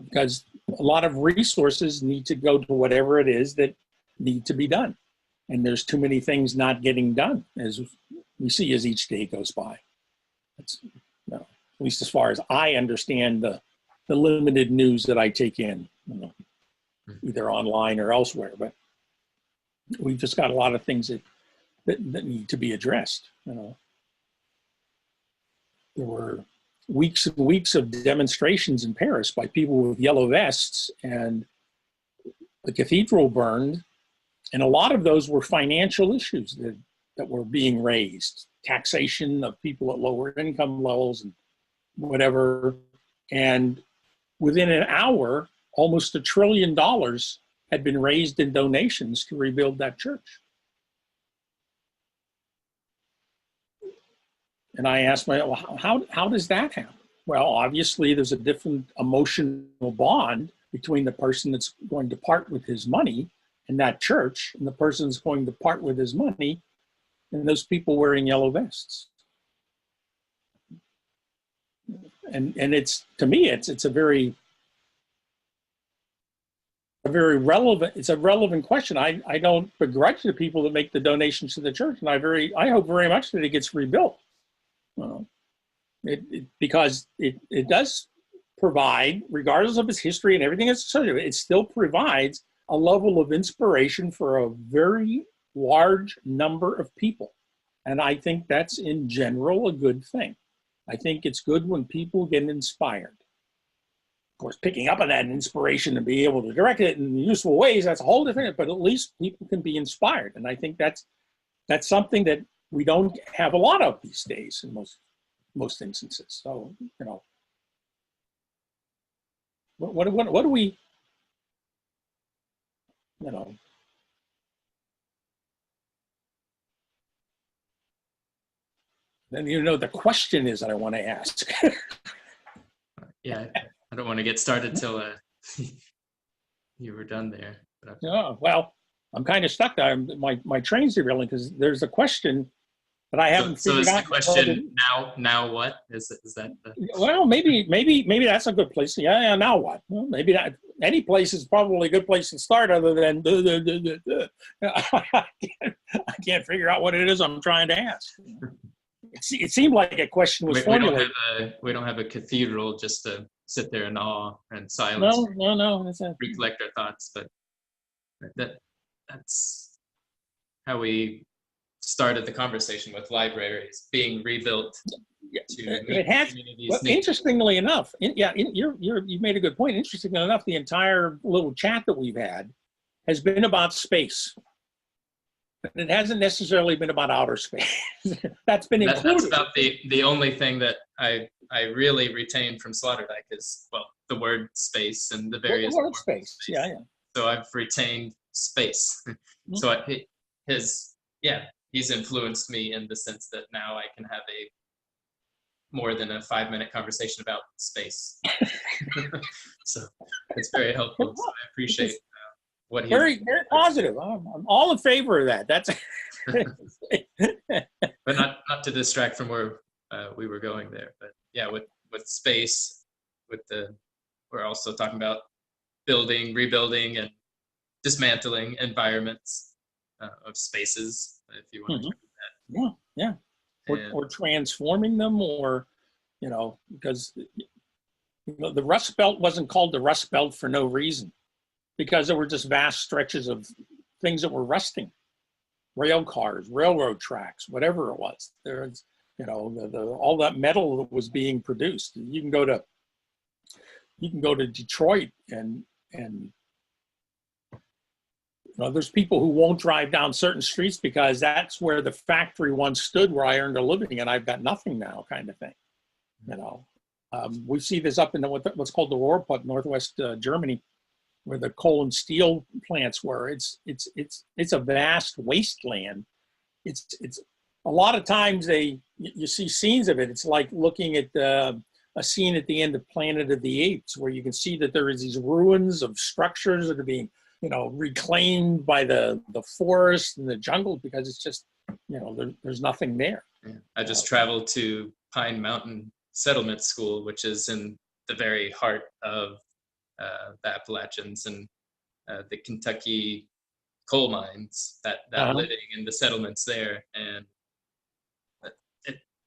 Speaker 2: Because a lot of resources need to go to whatever it is that need to be done. And there's too many things not getting done, as we see as each day goes by. It's, at least as far as I understand the limited news that I take in, either online or elsewhere. But we've just got a lot of things that need to be addressed. There were weeks and weeks of demonstrations in Paris by people with yellow vests, and the cathedral burned. And a lot of those were financial issues that were being raised, taxation of people at lower income levels and whatever. And within an hour, almost $1 trillion had been raised in donations to rebuild that church. And I asked myself, well, how does that happen? Well, obviously there's a different emotional bond between the person that's going to part with his money in that church and the person that's going to part with his money and those people wearing yellow vests. And it's, to me, it's a very relevant, it's a relevant question. I don't begrudge the people that make the donations to the church, and I hope very much that it gets rebuilt. Because it does provide, regardless of its history and everything that's associated with it, it still provides a level of inspiration for a very large number of people. And I think that's in general a good thing. I think it's good when people get inspired. Of course, picking up on that inspiration and being able to direct it in useful ways, that's a whole different, but at least people can be inspired. And I think that's something that we don't have a lot of these days in most instances. So, what do we, then the question is that I want to ask.
Speaker 1: Yeah, I don't want to get started till you were done there.
Speaker 2: No, well, I'm kind of stuck there. My train's derailing because there's a question that I haven't figured out.
Speaker 1: So is the question now what? Is that the...
Speaker 2: Well, maybe that's a good place. Yeah, now what? Well, maybe that any place is probably a good place to start other than I can't figure out what it is I'm trying to ask. It seemed like a question was formulated.
Speaker 1: We don't have a cathedral just to sit there in awe and silence.
Speaker 2: No. That's
Speaker 1: recollect our thoughts, but that's how we started the conversation with libraries being rebuilt.
Speaker 2: It has. Well, interestingly enough, you made a good point. Interestingly enough, the entire little chat that we've had has been about space. But it hasn't necessarily been about outer space. That's been included.
Speaker 1: That's about the only thing that I really retained from Sloterdijk is, well, the word space and the various
Speaker 2: word space. Yeah.
Speaker 1: So I've retained space. Mm-hmm. So he's influenced me in the sense that now I can have more than a 5-minute conversation about space. So it's very helpful. So I appreciate what he...
Speaker 2: Very positive. I'm all in favor of that. That's
Speaker 1: but not to distract from where we were going there. But yeah, with space, we're also talking about building, rebuilding, and dismantling environments of spaces, if you want to talk about that.
Speaker 2: Yeah. Or transforming them, or because the Rust Belt wasn't called the Rust Belt for no reason, because there were just vast stretches of things that were rusting, rail cars, railroad tracks, whatever it was. There's all that metal that was being produced. You can go to Detroit and there's people who won't drive down certain streets because that's where the factory once stood, where I earned a living, and I've got nothing now, kind of thing. We see this up in what's called the Ruhrpott, northwest Germany, where the coal and steel plants were. It's a vast wasteland. It's a lot of times you see scenes of it. It's like looking at a scene at the end of Planet of the Apes, where you can see that there is these ruins of structures that are being reclaimed by the forest and the jungle, because it's just there's nothing there.
Speaker 1: Yeah. I just traveled to Pine Mountain Settlement School, which is in the very heart of the Appalachians and the Kentucky coal mines that living in the settlements there. And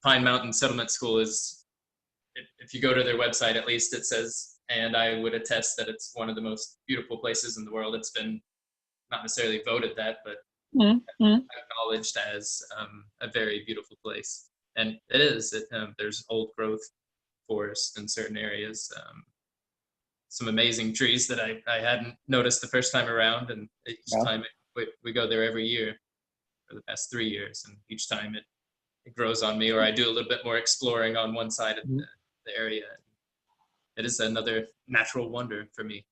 Speaker 1: Pine Mountain Settlement School is, if you go to their website, at least it says, and I would attest that it's one of the most beautiful places in the world. It's been not necessarily voted that, but acknowledged as a very beautiful place. And it is. There's old growth forest in certain areas. Some amazing trees that I hadn't noticed the first time around, and each time we go there every year for the past 3 years, and each time it grows on me, or I do a little bit more exploring on one side of the area. It is another natural wonder for me.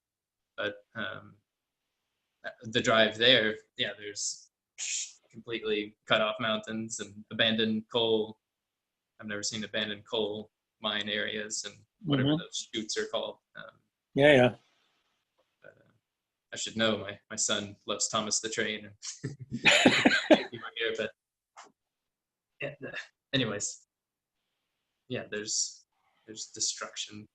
Speaker 1: But the drive there, there's completely cut off mountains and abandoned coal. I've never seen abandoned coal mine areas and whatever those chutes are called. I should know. My son loves Thomas the Train. And you were here, but yeah, anyways, yeah, there's destruction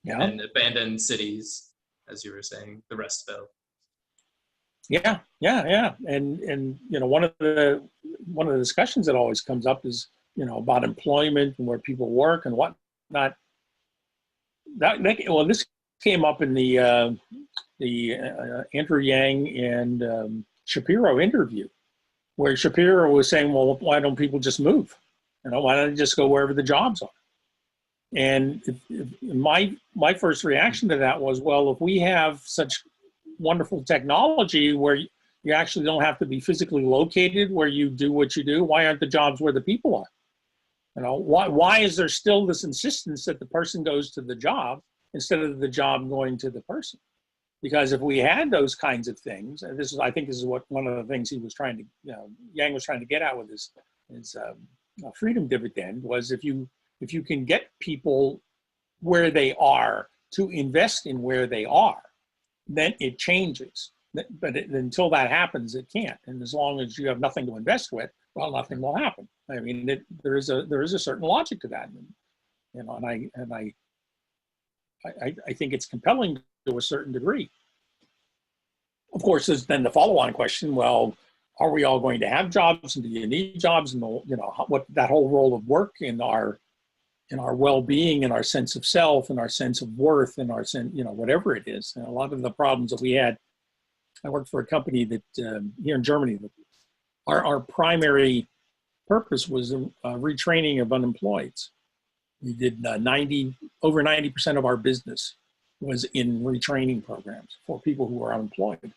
Speaker 2: Yeah.
Speaker 1: and abandoned cities, as you were saying, the Rust Belt.
Speaker 2: Yeah, yeah. And one of the discussions that always comes up is, about employment and where people work and whatnot. Well, this came up in the Andrew Yang and Shapiro interview, where Shapiro was saying, well, why don't people just move? Why don't they just go wherever the jobs are? And my first reaction to that was, well, if we have such wonderful technology where you actually don't have to be physically located where you do what you do, why aren't the jobs where the people are? Why is there still this insistence that the person goes to the job instead of the job going to the person? Because if we had those kinds of things, and I think this is what one of the things he was trying to, Yang was trying to get at with his freedom dividend, was if you can get people where they are to invest in where they are, then it changes. But until that happens, it can't. And as long as you have nothing to invest with, well, nothing will happen. I mean, there is a certain logic to that, and I think it's compelling to a certain degree. Of course, there's then the follow-on question: well, are we all going to have jobs, and do you need jobs, and what that whole role of work in our well-being and our sense of self and our sense of worth and our sense, whatever it is. And a lot of the problems that we had. I worked for a company that here in Germany. Our primary purpose was retraining of unemployeds. We did over 90% of our business was in retraining programs for people who were unemployed.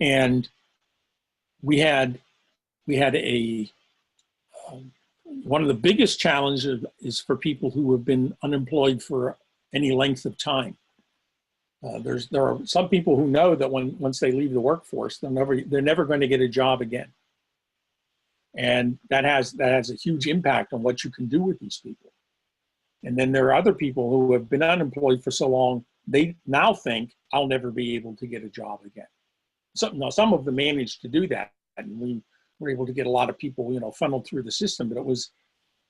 Speaker 2: And we had one of the biggest challenges is for people who have been unemployed for any length of time. There are some people who know that once they leave the workforce, they're never going to get a job again, and that has a huge impact on what you can do with these people. And then there are other people who have been unemployed for so long, they now think, I'll never be able to get a job again. Some of them managed to do that, and we were able to get a lot of people funneled through the system. But it was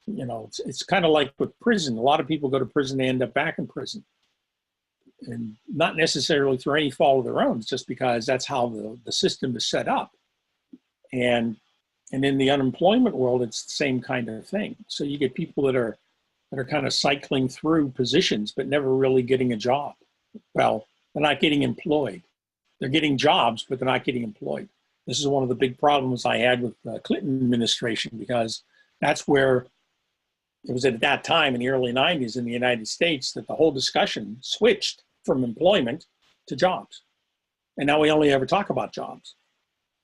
Speaker 2: it's kind of like with prison. A lot of people go to prison and end up back in prison. And not necessarily through any fault of their own. It's just because that's how the system is set up. And in the unemployment world, it's the same kind of thing. So you get people that are kind of cycling through positions, but never really getting a job. Well, they're not getting employed. They're getting jobs, but they're not getting employed. This is one of the big problems I had with the Clinton administration, because that's where it was at that time in the early 90s in the United States that the whole discussion switched from employment to jobs. And now we only ever talk about jobs.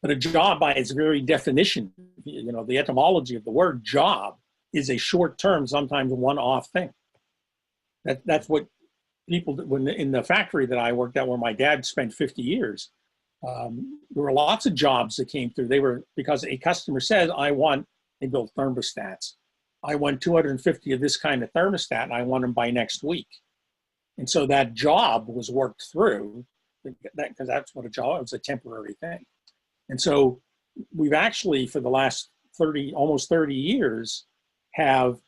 Speaker 2: But a job by its very definition, the etymology of the word job is a short-term, sometimes a one-off thing. That's what people, when in the factory that I worked at where my dad spent 50 years, there were lots of jobs that came through. They were because a customer said, they built thermostats. I want 250 of this kind of thermostat and I want them by next week. And so that job was worked through because that's what a job, it was a temporary thing. And so we've actually, for the last almost 30 years, have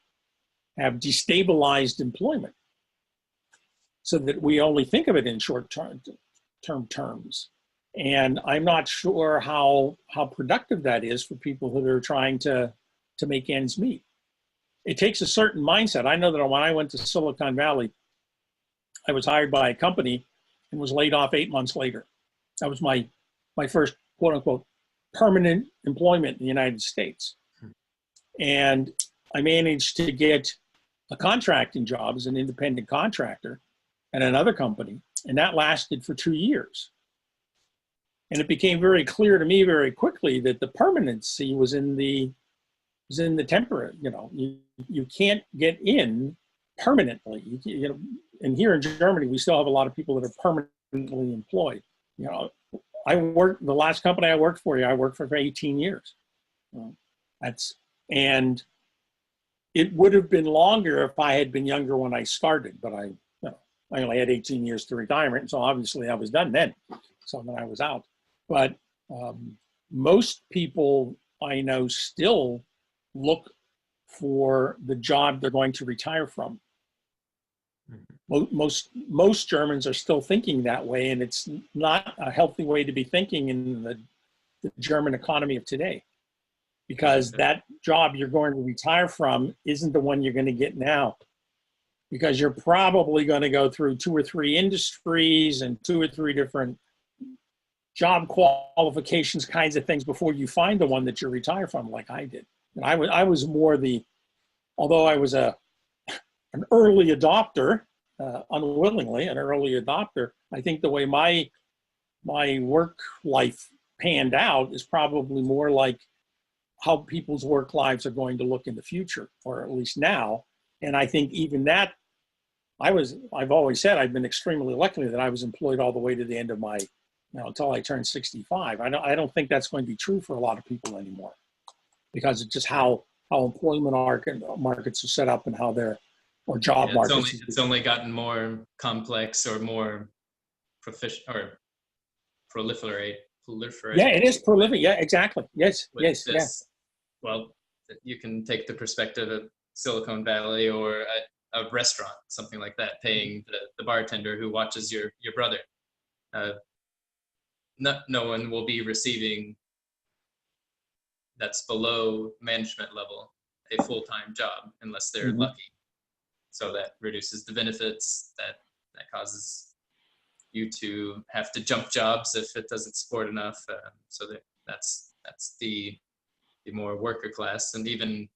Speaker 2: destabilized employment so that we only think of it in short-term terms. And I'm not sure how productive that is for people who are trying to make ends meet. It takes a certain mindset. I know that when I went to Silicon Valley, I was hired by a company and was laid off 8 months later. That was my first, quote unquote, permanent employment in the United States. And I managed to get a contracting job as an independent contractor at another company, and that lasted for 2 years. And it became very clear to me very quickly that the permanency was in the temporary. You can't get in permanently. And here in Germany, we still have a lot of people that are permanently employed. The last company I worked for, I worked for 18 years. And it would have been longer if I had been younger when I started, but I only had 18 years to retirement, so obviously I was done then. So then I was out. But most people I know still look for the job they're going to retire from. Most Germans are still thinking that way, and it's not a healthy way to be thinking in the German economy of today, because that job you're going to retire from isn't the one you're going to get now, because you're probably going to go through 2 or 3 industries and 2 or 3 different job qualifications kinds of things before you find the one that you retire from, like I did. And I was more although I was an early adopter, unwillingly an early adopter, I think the way my work life panned out is probably more like how people's work lives are going to look in the future, or at least now. And I think even that, I've always said I've been extremely lucky that I was employed all the way to the end of my, until I turned 65. I don't think that's going to be true for a lot of people anymore, because it's just how employment markets are set up and how they're, or job markets.
Speaker 1: It's only gotten more complex or more proficient or proliferate.
Speaker 2: Yeah, it is prolific. Yeah, exactly. Yes, yes.
Speaker 1: Well, you can take the perspective of Silicon Valley or a restaurant, something like that, paying the bartender who watches your brother. No one will be receiving, that's below management level, a full-time job unless they're lucky. So that reduces the benefits, that causes you to have to jump jobs if it doesn't support enough. So that's the more worker class. And even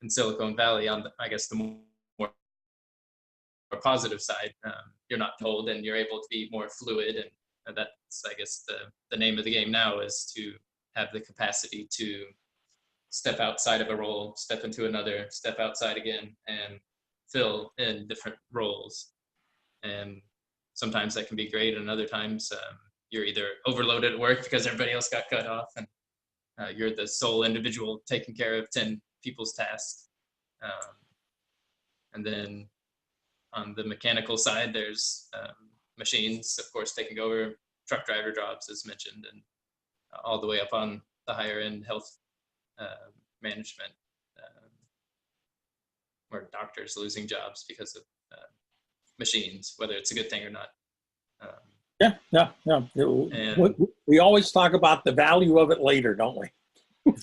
Speaker 1: in Silicon Valley, on I guess the more positive side, you're not told, and you're able to be more fluid. And that's, I guess, the name of the game now, is to have the capacity to step outside of a role, step into another, step outside again, and fill in different roles. And sometimes that can be great, and other times you're either overloaded at work because everybody else got cut off, and you're the sole individual taking care of 10 people's tasks. And then on the mechanical side, there's machines, of course, taking over truck driver jobs, as mentioned, and all the way up on the higher end health management, where doctors losing jobs because of machines, whether it's a good thing or not.
Speaker 2: Yeah. We always talk about the value of it later, don't we?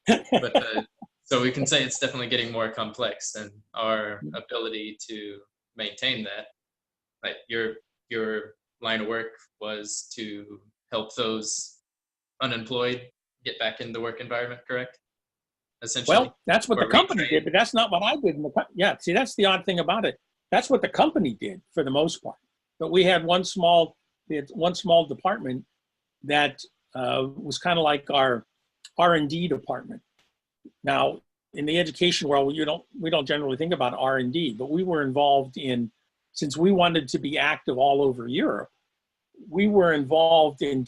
Speaker 1: But so we can say it's definitely getting more complex, and our ability to maintain that. Like your line of work was to help those unemployed get back in the work environment, correct? Essentially.
Speaker 2: Well, that's what the company did, but that's not what I did. See, that's the odd thing about it. That's what the company did for the most part. But we had one small department that was kind of like our R&D department. Now, in the education world, we don't generally think about R&D, but we were involved in, since we wanted to be active all over Europe, we were involved in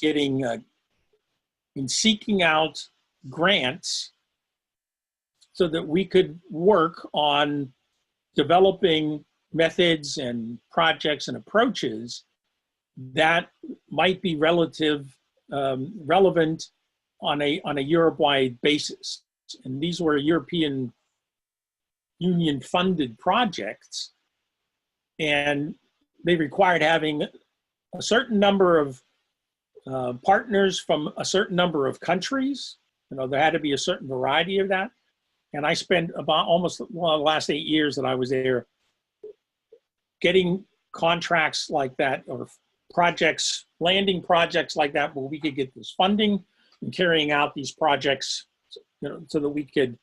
Speaker 2: in seeking out grants so that we could work on developing methods and projects and approaches that might be relevant on a Europe-wide basis. And these were European Union funded projects, and they required having a certain number of partners from a certain number of countries. There had to be a certain variety of that. And I spent about almost the last 8 years that I was there getting contracts like that, or projects, landing projects like that, where we could get this funding and carrying out these projects, so that we could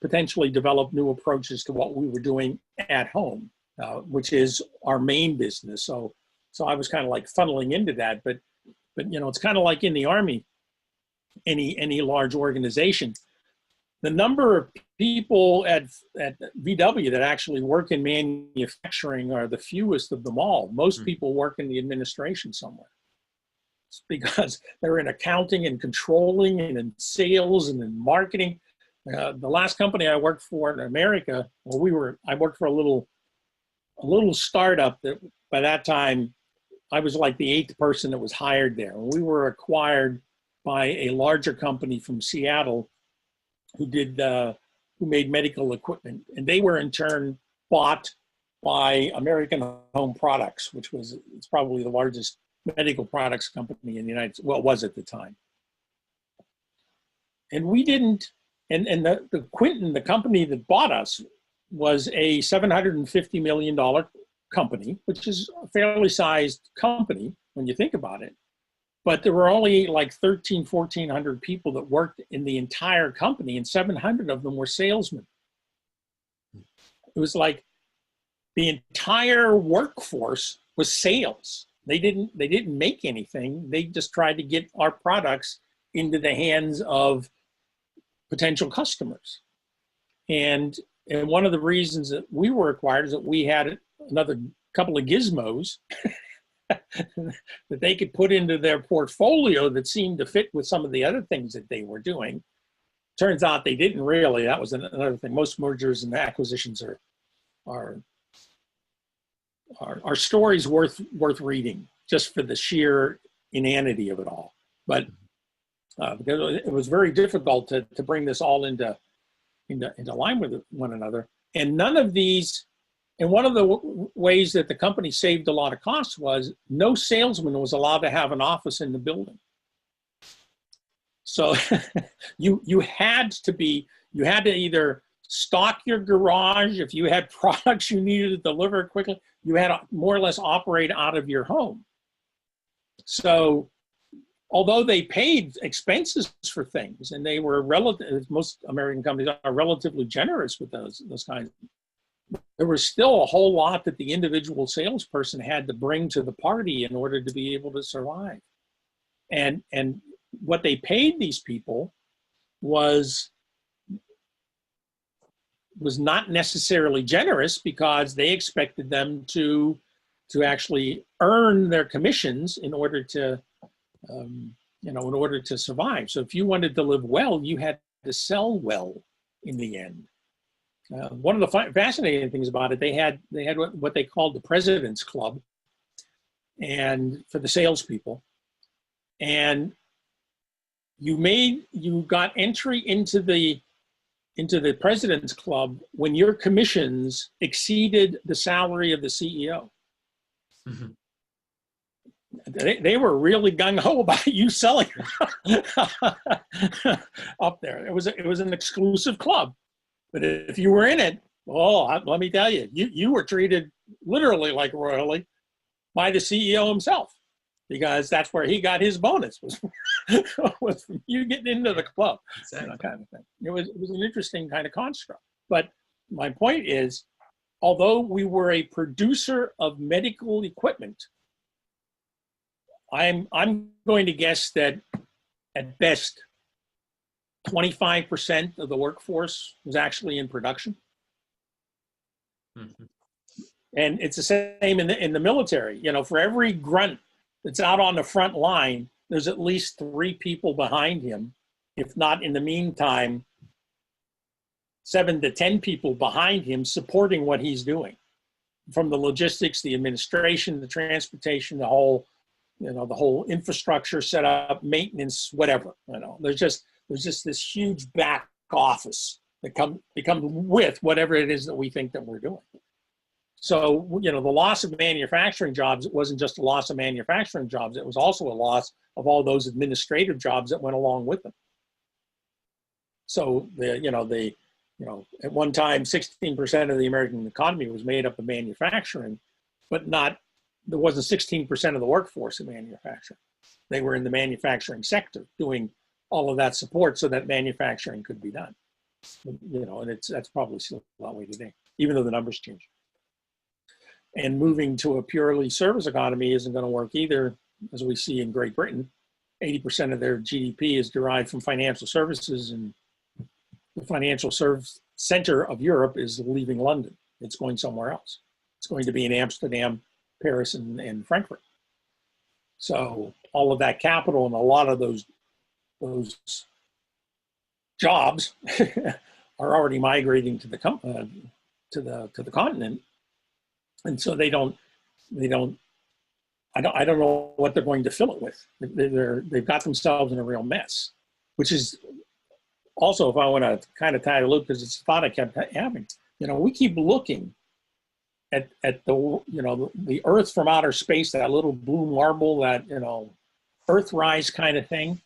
Speaker 2: potentially develop new approaches to what we were doing at home, which is our main business. So I was kind of like funneling into that, but it's kind of like in the Army, any large organization. The number of people at VW that actually work in manufacturing are the fewest of them all. Most people work in the administration somewhere. It's because they're in accounting and controlling and in sales and in marketing. The last company I worked for in America, I worked for a little a little startup that by that time I was like the 8th person that was hired there. We were acquired by a larger company from Seattle who made medical equipment, and they were in turn bought by American Home Products, which it's probably the largest medical products company in the United States. Well, it was at the time. And we didn't, and the Quinton, the company that bought us, was a $750 million company, which is a fairly sized company when you think about it. But there were only like 1,400 people that worked in the entire company, and 700 of them were salesmen. It was like the entire workforce was sales. They didn't make anything. They just tried to get our products into the hands of potential customers. And one of the reasons that we were acquired is that we had another couple of gizmos that they could put into their portfolio that seemed to fit with some of the other things that they were doing. Turns out they didn't really. That was another thing. Most mergers and acquisitions are stories worth reading just for the sheer inanity of it all. But because it was very difficult to bring this all into line with one another. And none of these, and one of the ways that the company saved a lot of costs was no salesman was allowed to have an office in the building. So you had to either stock your garage if you had products you needed to deliver quickly. You had to more or less operate out of your home. So although they paid expenses for things, and they were most American companies are relatively generous with those kinds, there was still a whole lot that the individual salesperson had to bring to the party in order to be able to survive. And what they paid these people was not necessarily generous, because they expected them to actually earn their commissions in order to in order to survive. So if you wanted to live well, you had to sell well in the end. One of the fascinating things about it, they had what they called the President's Club, and for the salespeople, and you got entry into the President's Club when your commissions exceeded the salary of the CEO. Mm-hmm. They were really gung-ho about you selling up there. It was an exclusive club, but if you were in it, let me tell you, you were treated literally like royally by the CEO himself, because that's where he got his bonus, was from you getting into the club. Exactly. Kind of thing. It was an interesting kind of construct. But my point is, although we were a producer of medical equipment, I'm going to guess that at best 25% of the workforce was actually in production. Mm-hmm. And it's the same in the military. For every grunt that's out on the front line, there's at least 3 people behind him, if not in the meantime 7 to 10 people behind him supporting what he's doing, from the logistics, the administration, the transportation, the whole infrastructure set up, maintenance, whatever. There's just this huge back office that becomes with whatever it is that we think that we're doing. So, the loss of manufacturing jobs, it wasn't just a loss of manufacturing jobs, it was also a loss of all those administrative jobs that went along with them. So at one time, 16% of the American economy was made up of manufacturing, but there wasn't 16% of the workforce in manufacturing. They were in the manufacturing sector doing all of that support so that manufacturing could be done. And that's probably still that way today, even though the numbers change. And moving to a purely service economy isn't going to work either, as we see in Great Britain. 80% of their GDP is derived from financial services, and the financial service center of Europe is leaving London. It's going somewhere else. It's going to be in Amsterdam, Paris, and Frankfurt. So all of that capital and a lot of those jobs are already migrating to the continent. And so they don't, I don't know what they're going to fill it with. They've got themselves in a real mess, which is also, if I want to kind of tie the loop, because it's a thought I kept having, we keep looking at the, the Earth from outer space, that little blue marble, that, Earthrise kind of thing.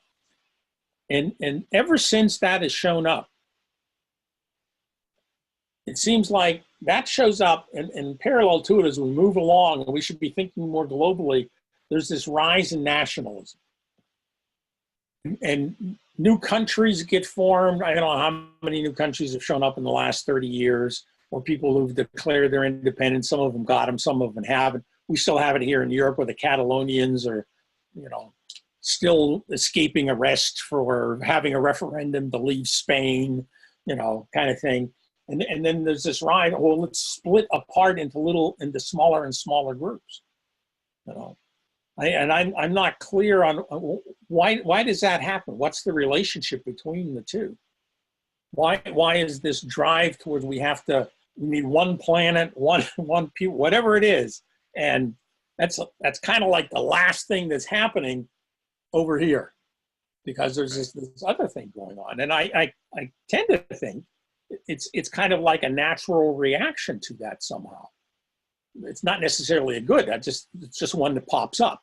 Speaker 2: And ever since that has shown up, it seems like that shows up, and parallel to it, as we move along, and we should be thinking more globally, there's this rise in nationalism. And new countries get formed. I don't know how many new countries have shown up in the last 30 years, or people who've declared their independence. Some of them got them, some of them haven't. We still have it here in Europe, where the Catalonians are, still escaping arrest for having a referendum to leave Spain, kind of thing. And then there's this rise, well, let's split apart into smaller and smaller groups. I'm not clear on why does that happen? What's the relationship between the two? Why is this drive towards we need one planet, one people, whatever it is, and that's kind of like the last thing that's happening over here, because there's this other thing going on, and I tend to think it's kind of like a natural reaction to that somehow. It's not necessarily a good. It's just one that pops up.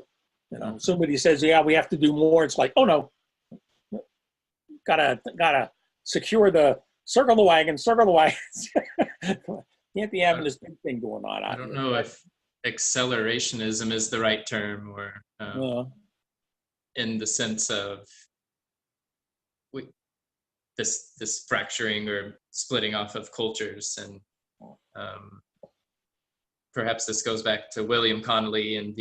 Speaker 2: Somebody says, "Yeah, we have to do more." It's like, oh no, gotta circle the wagons. Can't be having this big thing going on.
Speaker 1: I don't know if accelerationism is the right term, or in the sense of this fracturing or splitting off of cultures, and perhaps this goes back to William Connolly and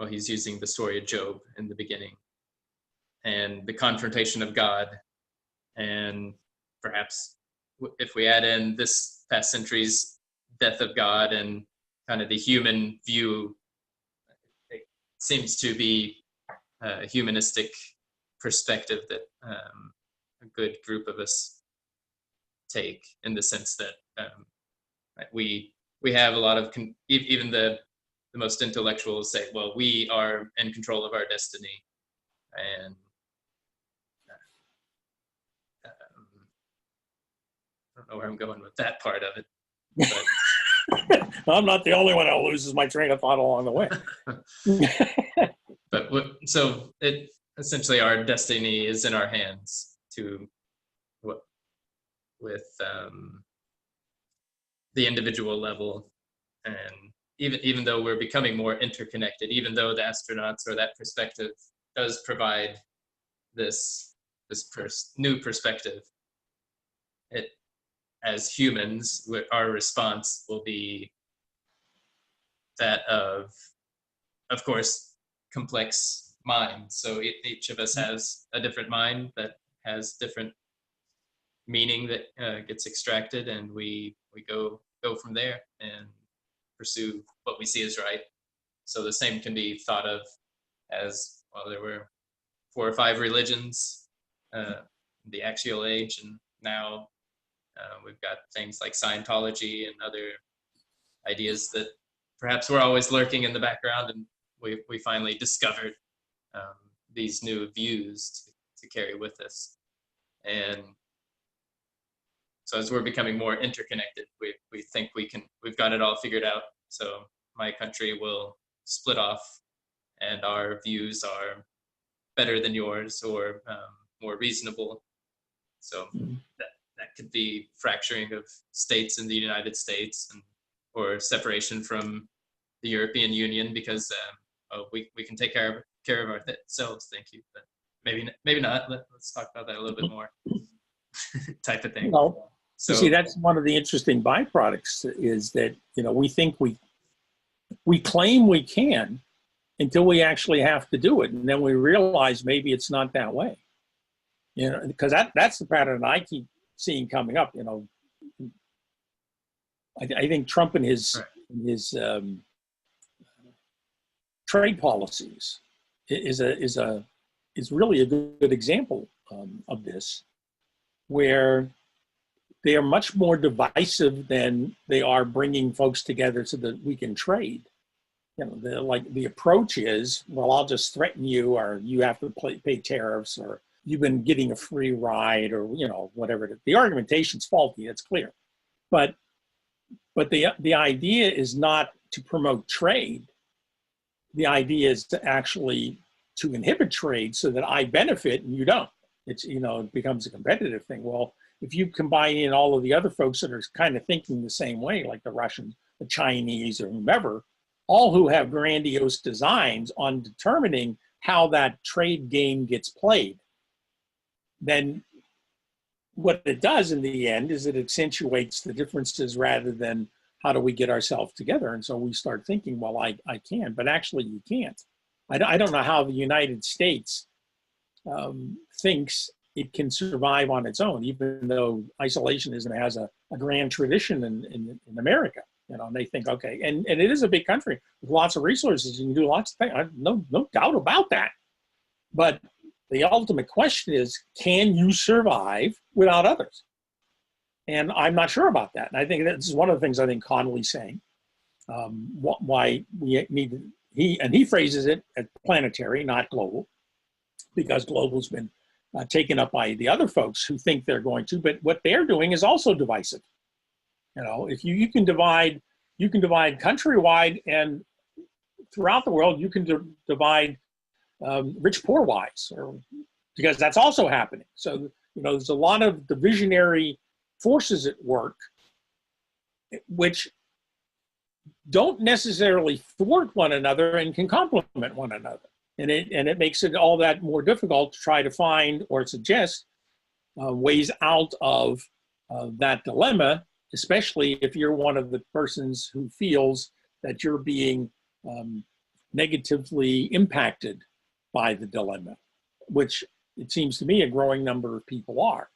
Speaker 1: he's using the story of Job in the beginning, and the confrontation of God, and perhaps if we add in this past century's death of God and kind of the human view, it seems to be a humanistic perspective that a good group of us take, in the sense that we have a lot of even the most intellectuals say, well, we are in control of our destiny, and I don't know where I'm going with that part of it, but
Speaker 2: I'm not the only one that loses my train of thought along the way.
Speaker 1: But so it essentially, our destiny is in our hands with the individual level, and even though we're becoming more interconnected, even though the astronauts, or that perspective, does provide this new perspective, as humans, our response will be that of course, complex mind. So each of us has a different mind that has different meaning that gets extracted, and we go from there and pursue what we see as right. So the same can be thought of as, well, there were 4 or 5 religions, the axial age, and now we've got things like Scientology and other ideas that perhaps were always lurking in the background, and we finally discovered these new views to carry with us. And so as we're becoming more interconnected, we think we've got it all figured out. So my country will split off, and our views are better than yours, or more reasonable. So that could be fracturing of states in the United States, or separation from the European Union, because we can take care of ourselves, thank you, but maybe not. Let's talk about that a little bit more. Type of thing.
Speaker 2: Well,
Speaker 1: so,
Speaker 2: you see, that's one of the interesting byproducts, is that we think we claim we can until we actually have to do it, and then we realize maybe it's not that way. Because that's the pattern I keep seeing coming up. I think Trump and his trade policies is really a good example of this, where they are much more divisive than they are bringing folks together so that we can trade. You know, the approach is, well, I'll just threaten you, or you have to pay tariffs, or you've been getting a free ride, or, you know, whatever it is. The argumentation's faulty, it's clear. But the idea is not to promote trade. The idea is to actually to inhibit trade so that I benefit and you don't. It's, you know, it becomes a competitive thing. Well, if you combine in all of the other folks that are kind of thinking the same way, like the Russians, the Chinese, or whomever, all who have grandiose designs on determining how that trade game gets played, then what it does in the end is it accentuates the differences rather than how do we get ourselves together. And so we start thinking, well, I can, but actually you can't. I don't know how the United States thinks it can survive on its own, even though isolationism has a grand tradition in America. You know, and they think, okay, and it is a big country with lots of resources. You can do lots of things. No doubt about that. But the ultimate question is, can you survive without others? And I'm not sure about that. And I think this is one of the things I think Connolly's saying. Why we need he phrases it as planetary, not global, because global's been taken up by the other folks who think they're going to. But what they're doing is also divisive. You know, if you can divide countrywide, and throughout the world you can divide rich poor wise, or because that's also happening. So, you know, there's a lot of divisionary forces at work, which don't necessarily thwart one another and can complement one another. And it makes it all that more difficult to try to find or suggest ways out of that dilemma, especially if you're one of the persons who feels that you're being negatively impacted by the dilemma, which it seems to me a growing number of people are.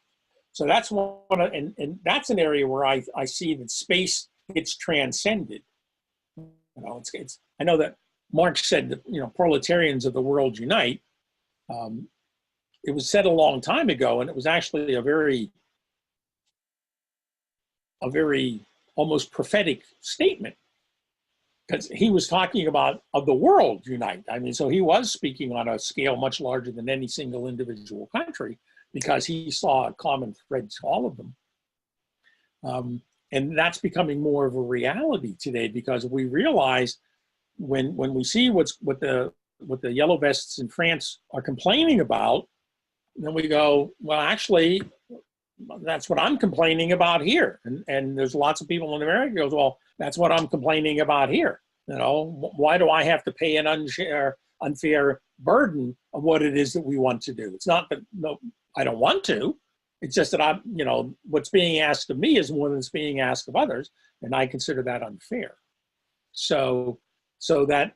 Speaker 2: So that's and that's an area where I see that space gets transcended. You know, it's I know that Marx said that, you know, proletarians of the world unite. It was said a long time ago, and it was actually a very almost prophetic statement, because he was talking about of the world unite. I mean, so he was speaking on a scale much larger than any single individual country, because he saw a common thread to all of them. And that's becoming more of a reality today, because we realize when we see what the yellow vests in France are complaining about, then we go, well, actually, that's what I'm complaining about here. And there's lots of people in America who goes, well, that's what I'm complaining about here. You know, why do I have to pay an unfair burden of what it is that we want to do? It's not that, no, I don't want to. It's just that I'm, you know, what's being asked of me is more than is being asked of others, and I consider that unfair. So that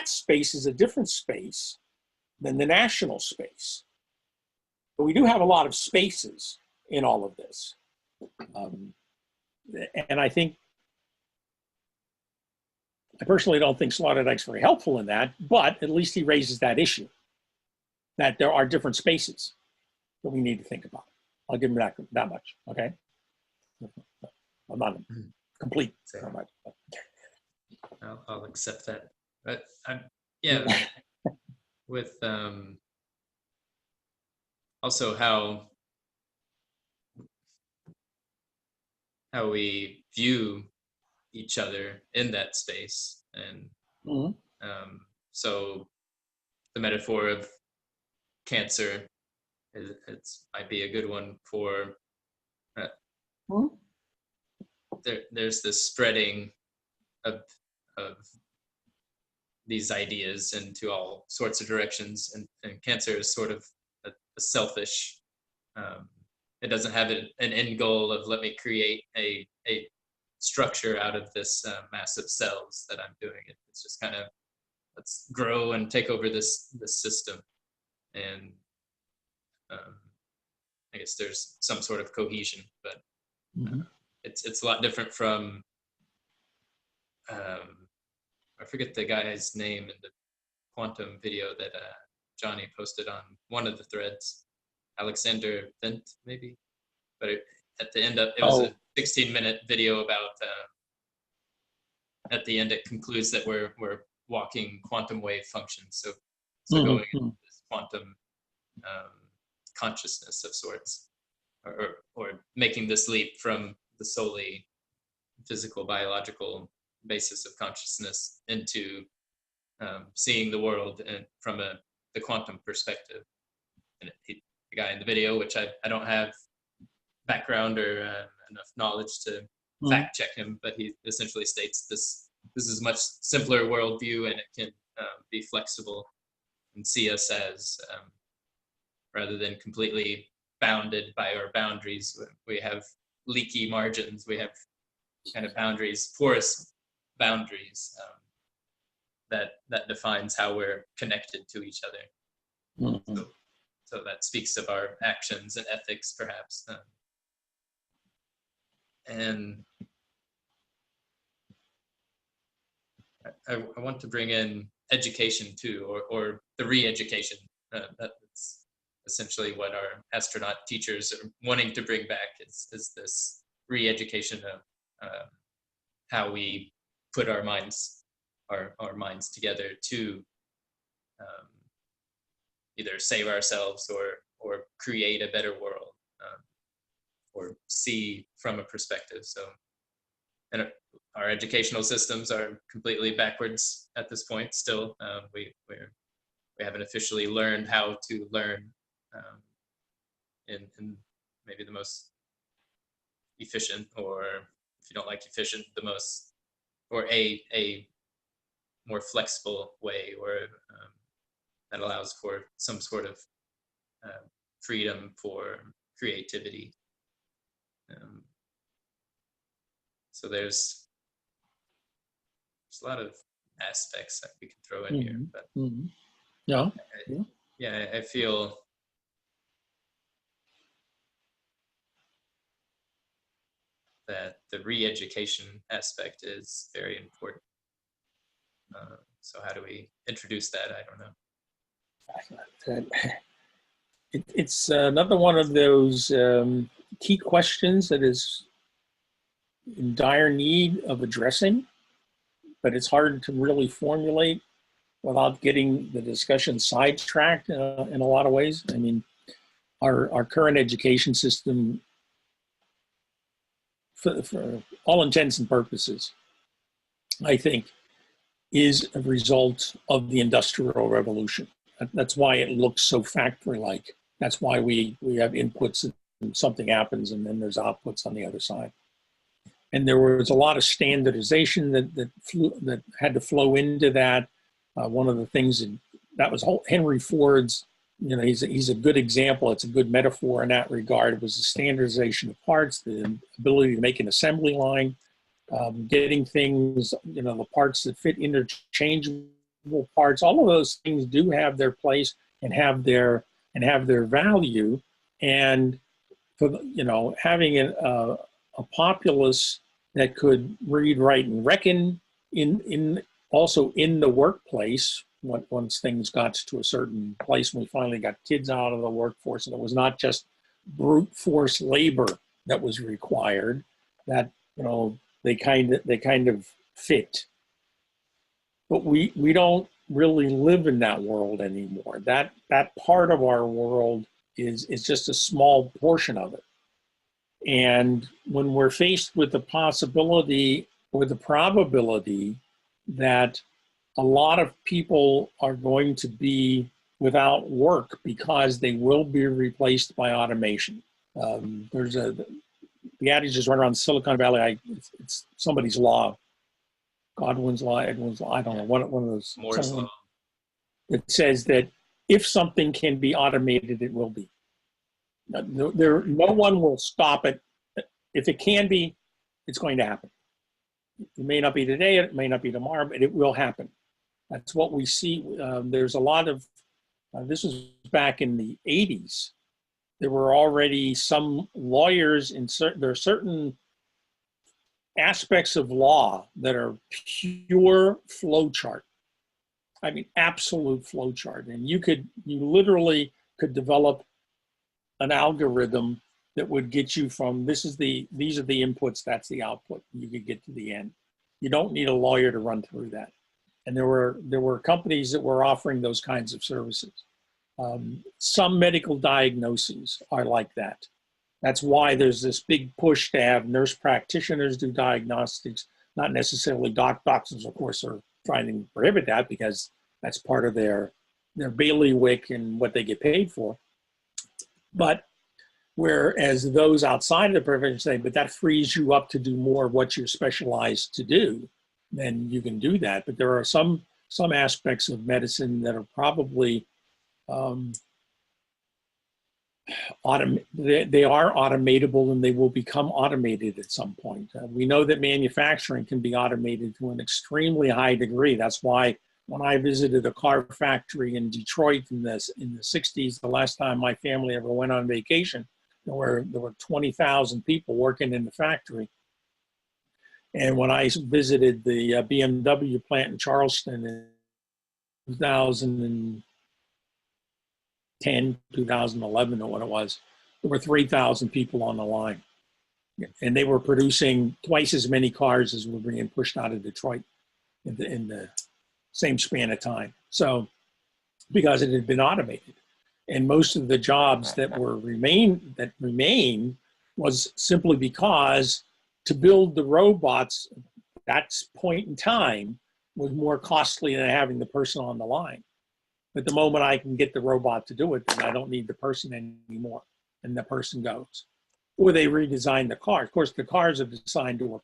Speaker 2: space is a different space than the national space. But we do have a lot of spaces in all of this. And I personally don't think Sloterdijk's very helpful in that, but at least he raises that issue, that there are different spaces that we need to think about. I'll give him that much, okay? I'm not complete. So much.
Speaker 1: I'll accept that. But yeah, with also how we view each other in that space, and so the metaphor of cancer might be a good one for there's this spreading of these ideas into all sorts of directions, and cancer is sort of a selfish, it doesn't have an end goal of let me create a structure out of this massive cells that I'm doing. It's just kind of let's grow and take over this system, and I guess there's some sort of cohesion, but it's a lot different from I forget the guy's name in the quantum video that Johnny posted on one of the threads. Alexander Vint, maybe. but at the end of it was
Speaker 2: Oh.
Speaker 1: a 16-minute video about. At the end, it concludes that we're walking quantum wave functions. So going into this quantum consciousness of sorts, or making this leap from the solely physical biological basis of consciousness into seeing the world from the quantum perspective. And the guy in the video, which I don't have background or enough knowledge to fact check him, but he essentially states this is a much simpler worldview, and it can be flexible and see us as rather than completely bounded by our boundaries. We have leaky margins. We have kind of boundaries, porous boundaries that defines how we're connected to each other. So that speaks of our actions and ethics, perhaps. And I want to bring in education too, or the re-education. That's essentially what our astronaut teachers are wanting to bring back is this re-education of how we put our minds together to either save ourselves or create a better world, or see from a perspective. So, and our educational systems are completely backwards at this point. Still, we haven't officially learned how to learn in maybe the most efficient, or if you don't like efficient, the most, or a more flexible way, or that allows for some sort of freedom for creativity. So there's a lot of aspects that we can throw in here, but I feel that the re-education aspect is very important. So how do we introduce that? I don't know.
Speaker 2: It's another one of those key questions that is in dire need of addressing, but it's hard to really formulate without getting the discussion sidetracked in a lot of ways. I mean, our current education system, for all intents and purposes, I think, is a result of the Industrial Revolution. That's why it looks so factory-like. That's why we have inputs and something happens, and then there's outputs on the other side. And there was a lot of standardization that had to flow into that. One of the things that was Henry Ford's, he's a good example. It's a good metaphor in that regard. It was the standardization of parts, the ability to make an assembly line, getting things, the parts that fit interchangeable parts. All of those things do have their place and have their value. And for having a populace that could read, write, and reckon also in the workplace, once things got to a certain place, when we finally got kids out of the workforce, and it was not just brute force labor that was required, that they kind of fit. But we don't really live in that world anymore. That part of our world is just a small portion of it. And when we're faced with the possibility or the probability that a lot of people are going to be without work because they will be replaced by automation. There's the adage is right around Silicon Valley. It's somebody's law, Godwin's law, Edwin's law. I don't know, one of those.
Speaker 1: Moore's law.
Speaker 2: It says that if something can be automated, it will be. No one will stop it. If it can be, it's going to happen. It may not be today, it may not be tomorrow, but it will happen. That's what we see. There's a lot of, this was back in the 80s. There were already some lawyers there are certain aspects of law that are pure flowchart. I mean, absolute flowchart. And you literally could develop an algorithm that would get you from these are the inputs, that's the output. You could get to the end. You don't need a lawyer to run through that. And there were companies that were offering those kinds of services. Some medical diagnoses are like that. That's why there's this big push to have nurse practitioners do diagnostics, not necessarily doctors, of course, are trying to prohibit that because that's part of their bailiwick and what they get paid for. But whereas those outside of the profession say, but that frees you up to do more of what you're specialized to do, then you can do that. But there are some aspects of medicine that are probably they are automatable, and they will become automated at some point. We know that manufacturing can be automated to an extremely high degree. That's why when I visited a car factory in Detroit in the 60s, the last time my family ever went on vacation, there were 20,000 people working in the factory. And when I visited the BMW plant in Charleston in 2010, 2011 or what it was, there were 3,000 people on the line. And they were producing twice as many cars as were being pushed out of Detroit in the same span of time. So, because it had been automated. And most of the jobs that remained was simply because to build the robots at that point in time was more costly than having the person on the line. But the moment I can get the robot to do it, then I don't need the person anymore, and the person goes. Or they redesign the car. Of course, the cars are designed to a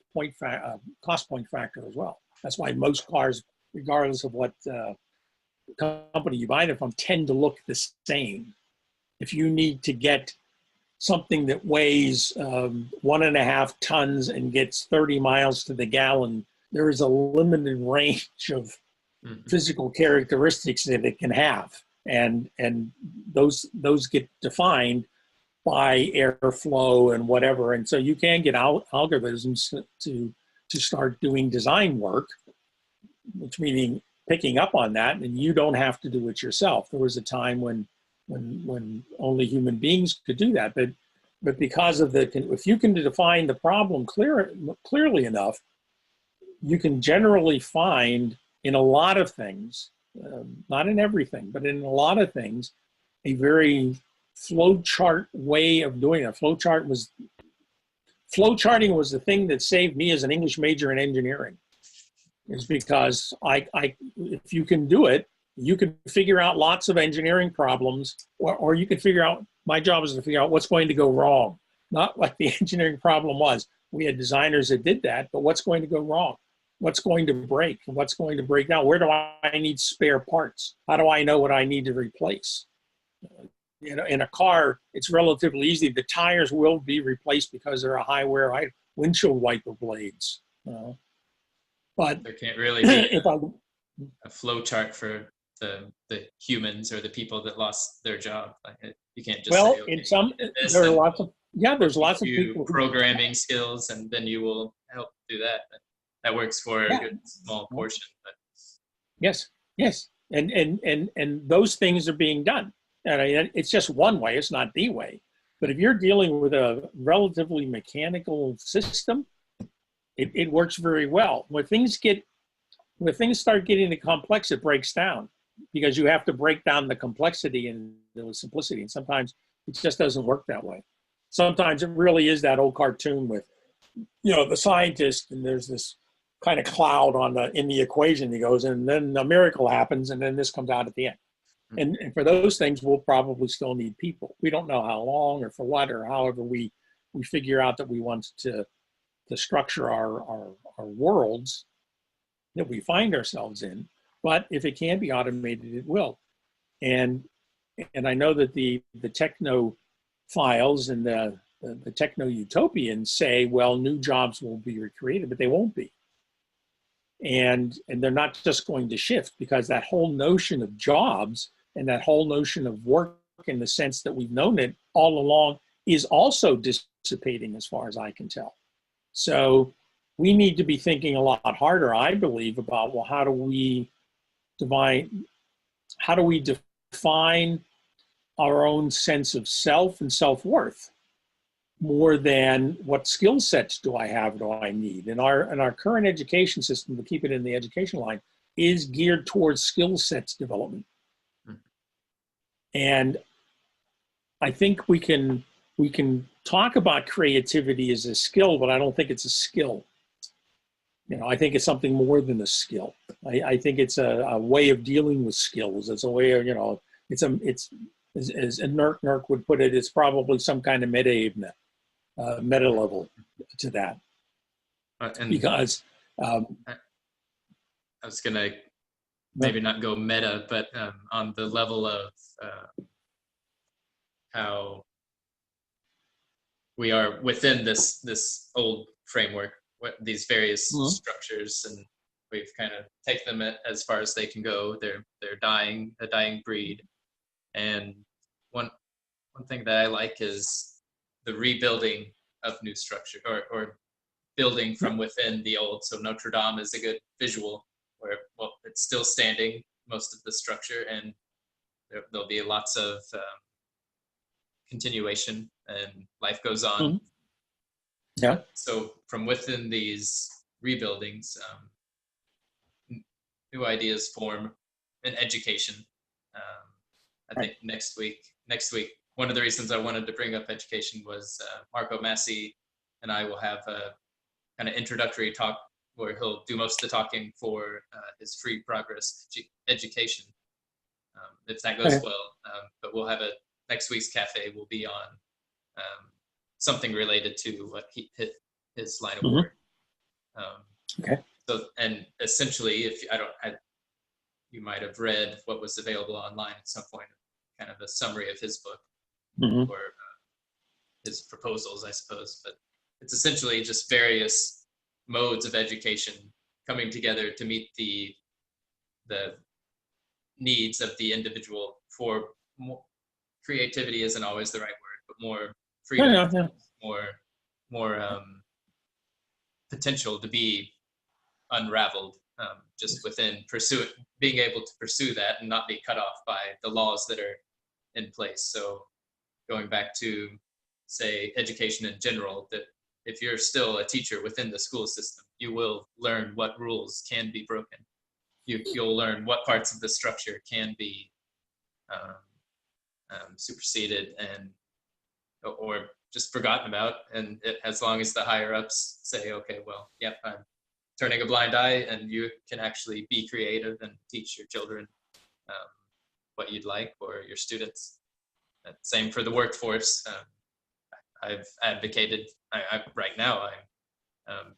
Speaker 2: cost point factor as well. That's why most cars, regardless of what company you buy them from, tend to look the same. If you need to get something that weighs 1.5 tons and gets 30 miles to the gallon, there is a limited range of physical characteristics that it can have, and those get defined by airflow and whatever. And so you can get algorithms to start doing design work, which meaning picking up on that, and you don't have to do it yourself. There was a time when only human beings could do that, but because of if you can define the problem clearly enough, you can generally find in a lot of things, not in everything, but in a lot of things, a very flowchart way of doing it. Flowcharting was the thing that saved me as an English major in engineering. Is because if you can do it, you can figure out lots of engineering problems, or you can figure out, my job is to figure out what's going to go wrong, not like the engineering problem was. We had designers that did that, but what's going to go wrong? What's going to break? What's going to break down? Where do I need spare parts? How do I know what I need to replace? In a car, it's relatively easy. The tires will be replaced because they're a high wear item. Windshield wiper blades. But
Speaker 1: there can't really be a flow chart for the humans or the people that lost their job. You can't just say, okay,
Speaker 2: in some there are lots of there's lots of people
Speaker 1: programming skills, and then you will help do that. That works for a good small portion. But
Speaker 2: yes, and those things are being done. And it's just one way. It's not the way. But if you're dealing with a relatively mechanical system, it works very well. When things start getting too complex, it breaks down, because you have to break down the complexity and the simplicity. And sometimes it just doesn't work that way. Sometimes it really is that old cartoon with, the scientist, and there's this kind of cloud in the equation. He goes, and then a miracle happens, and then this comes out at the end. And for those things, we'll probably still need people. We don't know how long or for what, or however we figure out that we want to structure our worlds that we find ourselves in. But if it can be automated, it will. And I know that the technophiles and the techno-utopians say, well, new jobs will be recreated, but they won't be. And they're not just going to shift, because that whole notion of jobs and that whole notion of work in the sense that we've known it all along is also dissipating, as far as I can tell. So we need to be thinking a lot harder, I believe, about, well, how do we define our own sense of self and self-worth? more than what skill sets do I need. And our current education system, to keep it in the education line, is geared towards skill sets development. And I think we can talk about creativity as a skill, but I don't think it's a skill. I think it's something more than a skill. I think it's a way of dealing with skills. It's a way of, it's as Nurk would put it, it's probably some kind of meta level to that. Because
Speaker 1: I was gonna maybe not go meta, but on the level of how we are within this old framework, these various structures, and we've kind of taken them as far as they can go. They're dying, a dying breed. And one thing that I like is the rebuilding of new structure, or building from within the old. So Notre Dame is a good visual where, well, it's still standing, most of the structure, and there'll be lots of continuation, and life goes on.
Speaker 2: Yeah.
Speaker 1: So from within these rebuildings, new ideas form in education. I think next week, one of the reasons I wanted to bring up education was Marco Massi and I will have a kind of introductory talk where he'll do most of the talking for his free progress education, if that goes well. But we'll have next week's cafe will be on something related to what his line of work. So, and essentially, you might have read what was available online at some point, kind of a summary of his book or his proposals, I suppose. But it's essentially just various modes of education coming together to meet the needs of the individual for more. Creativity isn't always the right word, but more freedom, more potential to be unraveled, just within being able to pursue that and not be cut off by the laws that are in place. So going back to, say, education in general, that if you're still a teacher within the school system, you will learn what rules can be broken. You'll learn what parts of the structure can be superseded or just forgotten about, and as long as the higher ups say, okay, well, yep, I'm turning a blind eye, and you can actually be creative and teach your children what you'd like, or your students. Same for the workforce. I've advocated. Right now I'm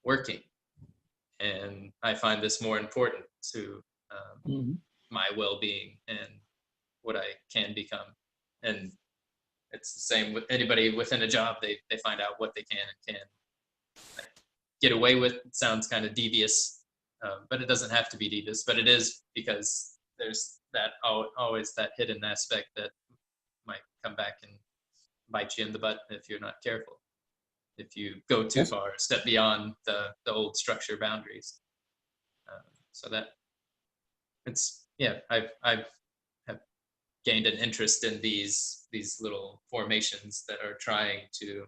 Speaker 1: working, and I find this more important to my well-being and what I can become. And it's the same with anybody within a job. They find out what they can and can't get away with. It sounds kind of devious, but it doesn't have to be devious, but it is, because there's that always that hidden aspect that might come back and bite you in the butt if you're not careful, if you go too far, step beyond the old structure boundaries. So that it's, I've have gained an interest in these little formations that are trying to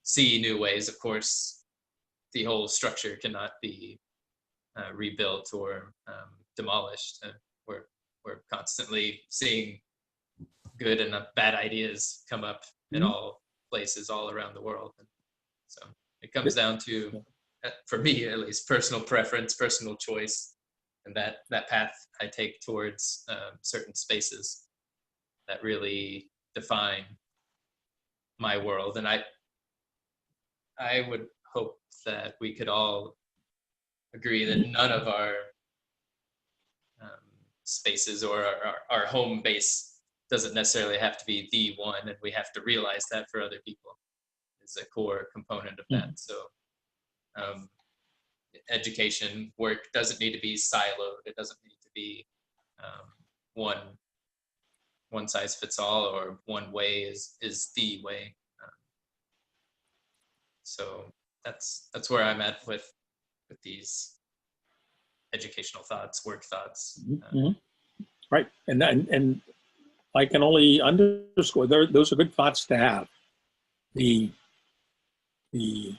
Speaker 1: see new ways. Of course, the whole structure cannot be rebuilt or demolished. We're constantly seeing good and bad ideas come up in all places all around the world. And so it comes down to, for me at least, personal preference, personal choice, and that path I take towards certain spaces that really define my world. And I would hope that we could all agree that none of our spaces or our home base doesn't necessarily have to be the one, and we have to realize that for other people is a core component of that. So education work doesn't need to be siloed. It doesn't need to be one size fits all, or one way is the way. So that's where I'm at with these educational thoughts, work thoughts.
Speaker 2: Right, and I can only underscore those are good thoughts to have. the the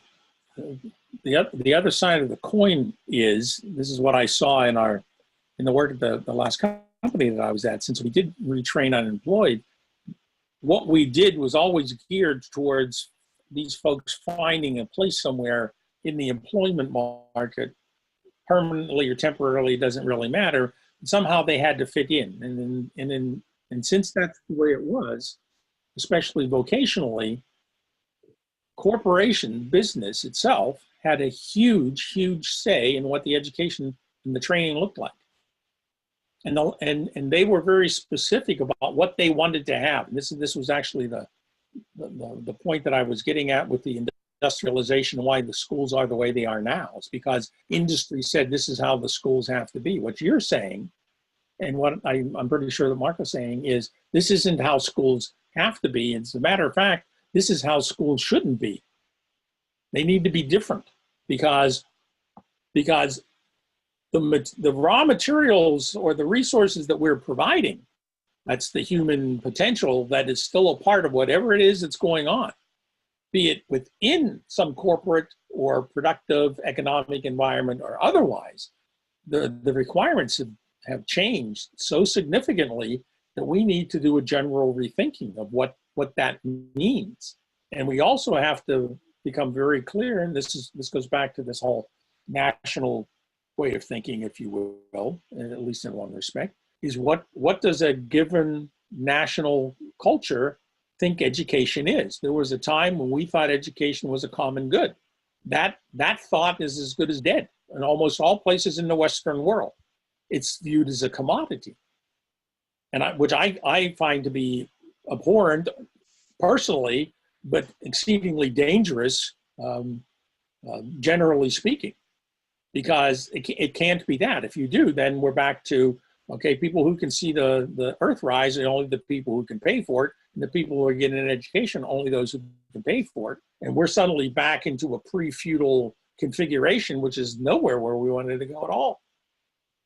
Speaker 2: the other side of the coin is, this is what I saw in the work at the last company that I was at. Since we did retrain unemployed, what we did was always geared towards these folks finding a place somewhere in the employment market, permanently or temporarily, it doesn't really matter. Somehow they had to fit in, and since that's the way it was, especially vocationally, corporation business itself had a huge say in what the education and the training looked like. And they were very specific about what they wanted to have. And this was actually the point that I was getting at with the industrialization and why the schools are the way they are now. It's because industry said this is how the schools have to be. What you're saying, and what I'm pretty sure that Mark is saying, is this isn't how schools have to be. As a matter of fact, this is how schools shouldn't be. They need to be different because the raw materials or the resources that we're providing, that's the human potential that is still a part of whatever it is that's going on, be it within some corporate or productive economic environment or otherwise. The requirements have changed so significantly that we need to do a general rethinking of what that means. And we also have to become very clear, and this goes back to this whole national way of thinking, if you will, at least in one respect, is what does a given national culture think education is? There was a time when we thought education was a common good. That thought is as good as dead in almost all places in the Western world. It's viewed as a commodity, and which I find to be abhorrent personally, but exceedingly dangerous, generally speaking, because it can't be that. If you do, then we're back to, okay, people who can see the earth rise are only the people who can pay for it, and the people who are getting an education, only those who can pay for it. And we're suddenly back into a pre-feudal configuration, which is nowhere where we wanted to go at all.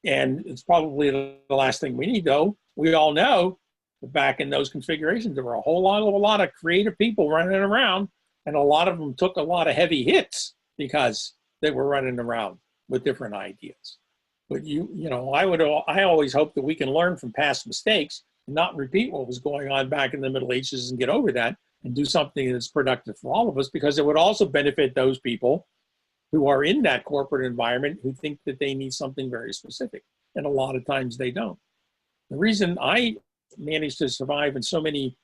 Speaker 2: And it's probably the last thing we need, though. We all know that back in those configurations, there were a lot of creative people running around, and a lot of them took a lot of heavy hits because they were running around with different ideas. But I always hope that we can learn from past mistakes and not repeat what was going on back in the Middle Ages and get over that and do something that's productive for all of us, because it would also benefit those people who are in that corporate environment who think that they need something very specific. And a lot of times they don't. The reason I managed to survive in so many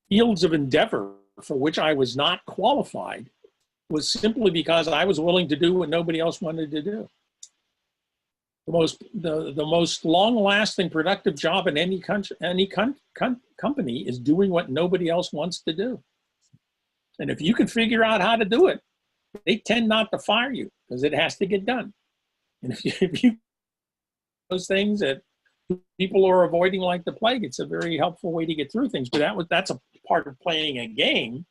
Speaker 2: fields of endeavor for which I was not qualified was simply because I was willing to do what nobody else wanted to do. The most long-lasting productive job in any country, company is doing what nobody else wants to do. And if you can figure out how to do it, they tend not to fire you because it has to get done. And if you those things that people are avoiding like the plague, it's a very helpful way to get through things. But that's a part of playing a game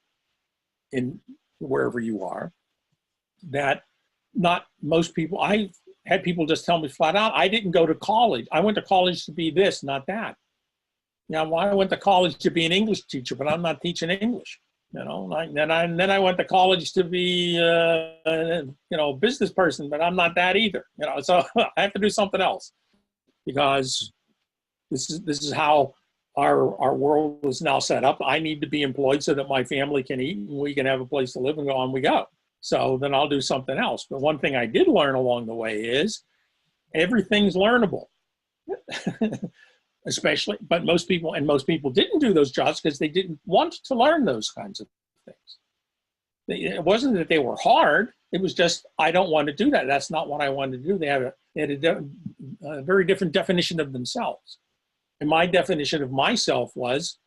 Speaker 2: in wherever you are, that not most people, I had people just tell me flat out, I didn't go to college. I went to college to be this, not that. Well, I went to college to be an English teacher, but I'm not teaching English. Then I went to college to be a business person, but I'm not that either. So I have to do something else, because this is how our world is now set up. I need to be employed so that my family can eat and we can have a place to live, and on we go. So then I'll do something else. But one thing I did learn along the way is everything's learnable. But most people didn't do those jobs because they didn't want to learn those kinds of things. It wasn't that they were hard. It was just, I don't want to do that. That's not what I wanted to do. They had a very different definition of themselves. And my definition of myself was,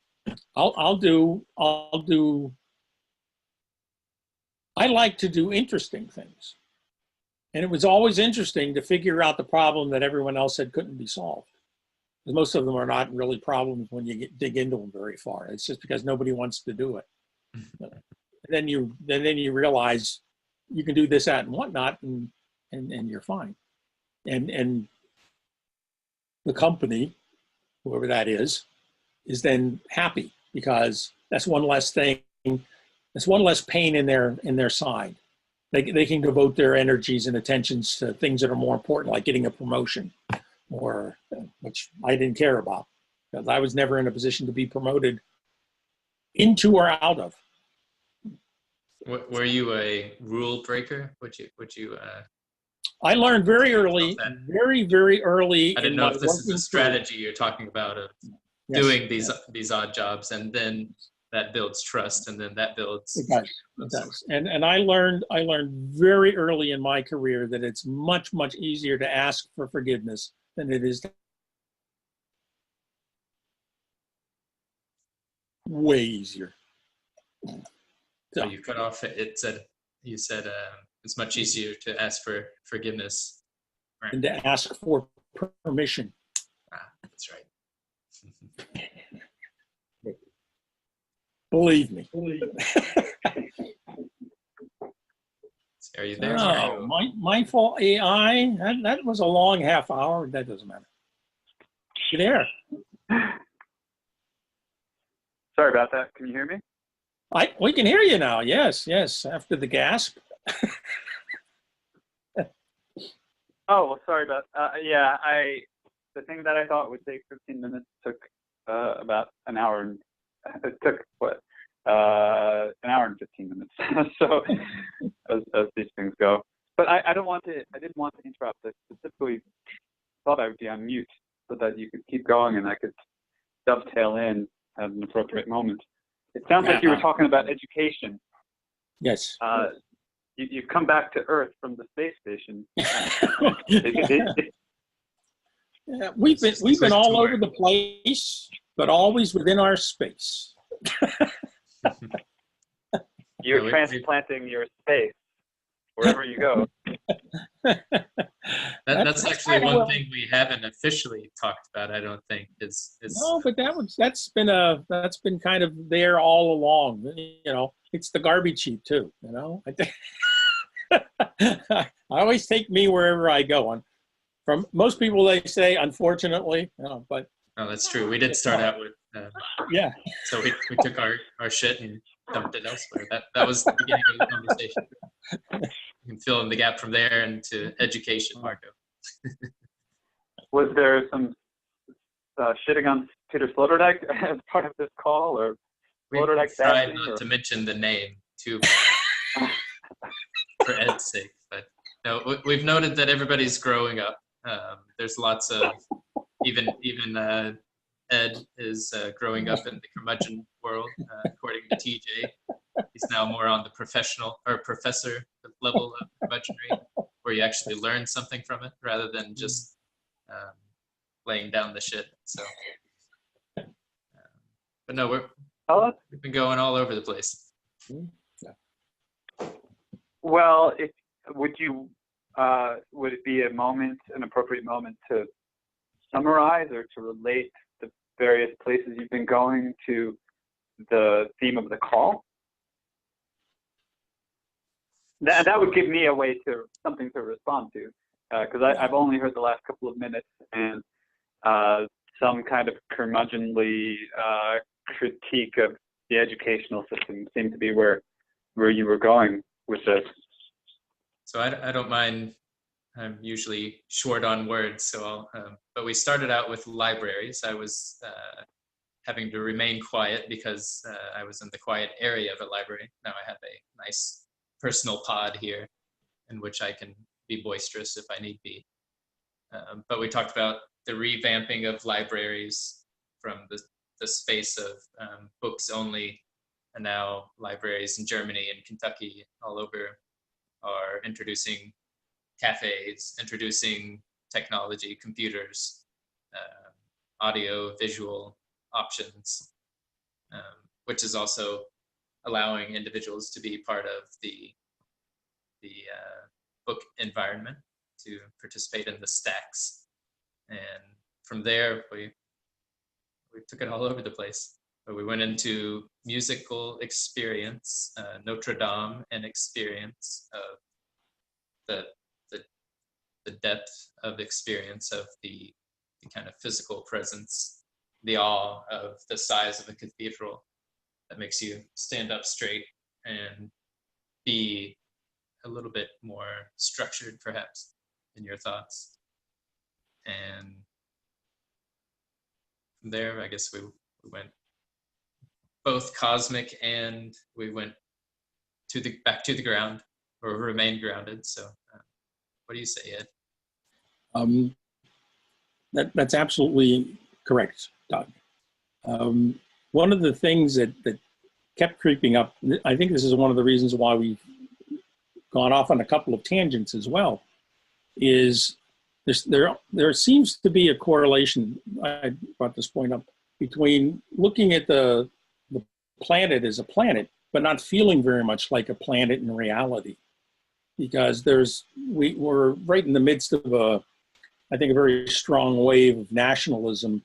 Speaker 2: I like to do interesting things. And it was always interesting to figure out the problem that everyone else said couldn't be solved. Most of them are not really problems when you dig into them very far. It's just because nobody wants to do it. Then you realize you can do this, that, and whatnot, and you're fine. And the company, whoever that is then happy because That's one less thing. That's one less pain in their side. They can devote their energies and attentions to things that are more important, like getting a promotion, or which I didn't care about because I was never in a position to be promoted into or out of.
Speaker 1: Were you a rule breaker? Would you?
Speaker 2: I learned very early, very early.
Speaker 1: I didn't know if this is a strategy you're talking about of doing these odd jobs, and then that builds trust, and then that builds.
Speaker 2: It does. And I learned very early in my career that it's much easier to ask for forgiveness than it is to. Way easier.
Speaker 1: So you cut off. You said it's much easier to ask for forgiveness.
Speaker 2: Right. And to ask for permission.
Speaker 1: That's right.
Speaker 2: Believe me.
Speaker 1: Are you there?
Speaker 2: Oh, mindful AI. That was a long half hour. That doesn't matter. You there?
Speaker 3: Sorry about that. Can you hear me?
Speaker 2: We can hear you now. Yes. After the gasp.
Speaker 3: Oh, well, sorry about. The thing that I thought would take 15 minutes took about an hour. And it took an hour and 15 minutes. So as these things go. But I didn't want to interrupt. I specifically thought I would be on mute so that you could keep going and I could dovetail in at an appropriate moment. It sounds like you were talking about education.
Speaker 2: Yes.
Speaker 3: You've come back to Earth from the space station.
Speaker 2: Yeah, we've been all over the place, but always within our space.
Speaker 3: You're transplanting your space wherever you go.
Speaker 1: That's actually one thing we haven't officially talked about. I don't think is.
Speaker 2: No, but that's been kind of there all along. You know, it's the garbage heap too. You know, I always take me wherever I go. From most people, they say, unfortunately, you know, but.
Speaker 1: Oh, that's true. We did start out with.
Speaker 2: Yeah.
Speaker 1: So we took our shit and dumped it elsewhere. That was the beginning of the conversation. You can fill in the gap from there into education, Marco.
Speaker 3: Was there some shitting on Peter Sloterdijk as part of this call, or Sloterdijk?
Speaker 1: We tried not to mention the name too for Ed's sake, but no, we've noted that everybody's growing up. There's lots of even Ed is growing up in the curmudgeon world, according to TJ. He's now more on the professional or professor level of curmudgeonry, where you actually learn something from it rather than just laying down the shit. So, but no, we've been going all over the place.
Speaker 3: Well, would it be an appropriate moment to summarize or to relate the various places you've been going to the theme of the call? That would give me something to respond to, because I've only heard the last couple of minutes, and some kind of curmudgeonly critique of the educational system seemed to be where you were going with this.
Speaker 1: So I don't mind. I'm usually short on words, so but we started out with libraries. I was having to remain quiet because I was in the quiet area of a library. Now I have a nice personal pod here in which I can be boisterous if I need be. But we talked about the revamping of libraries from the space of books only, and now libraries in Germany and Kentucky all over are introducing cafes, introducing technology, computers, audio, visual options, which is also allowing individuals to be part of the book environment, to participate in the stacks. And from there, we took it all over the place. But we went into musical experience, Notre Dame, and experience of the depth of experience of the kind of physical presence, the awe of the size of a cathedral, that makes you stand up straight and be a little bit more structured, perhaps, in your thoughts. And from there, I guess we went both cosmic, and we went back to the ground, or remained grounded. So, what do you say, Ed?
Speaker 2: That's absolutely correct, Doug. One of the things that kept creeping up, I think this is one of the reasons why we've gone off on a couple of tangents as well, is there seems to be a correlation, I brought this point up, between looking at the planet as a planet, but not feeling very much like a planet in reality. Because we're right in the midst of I think a very strong wave of nationalism,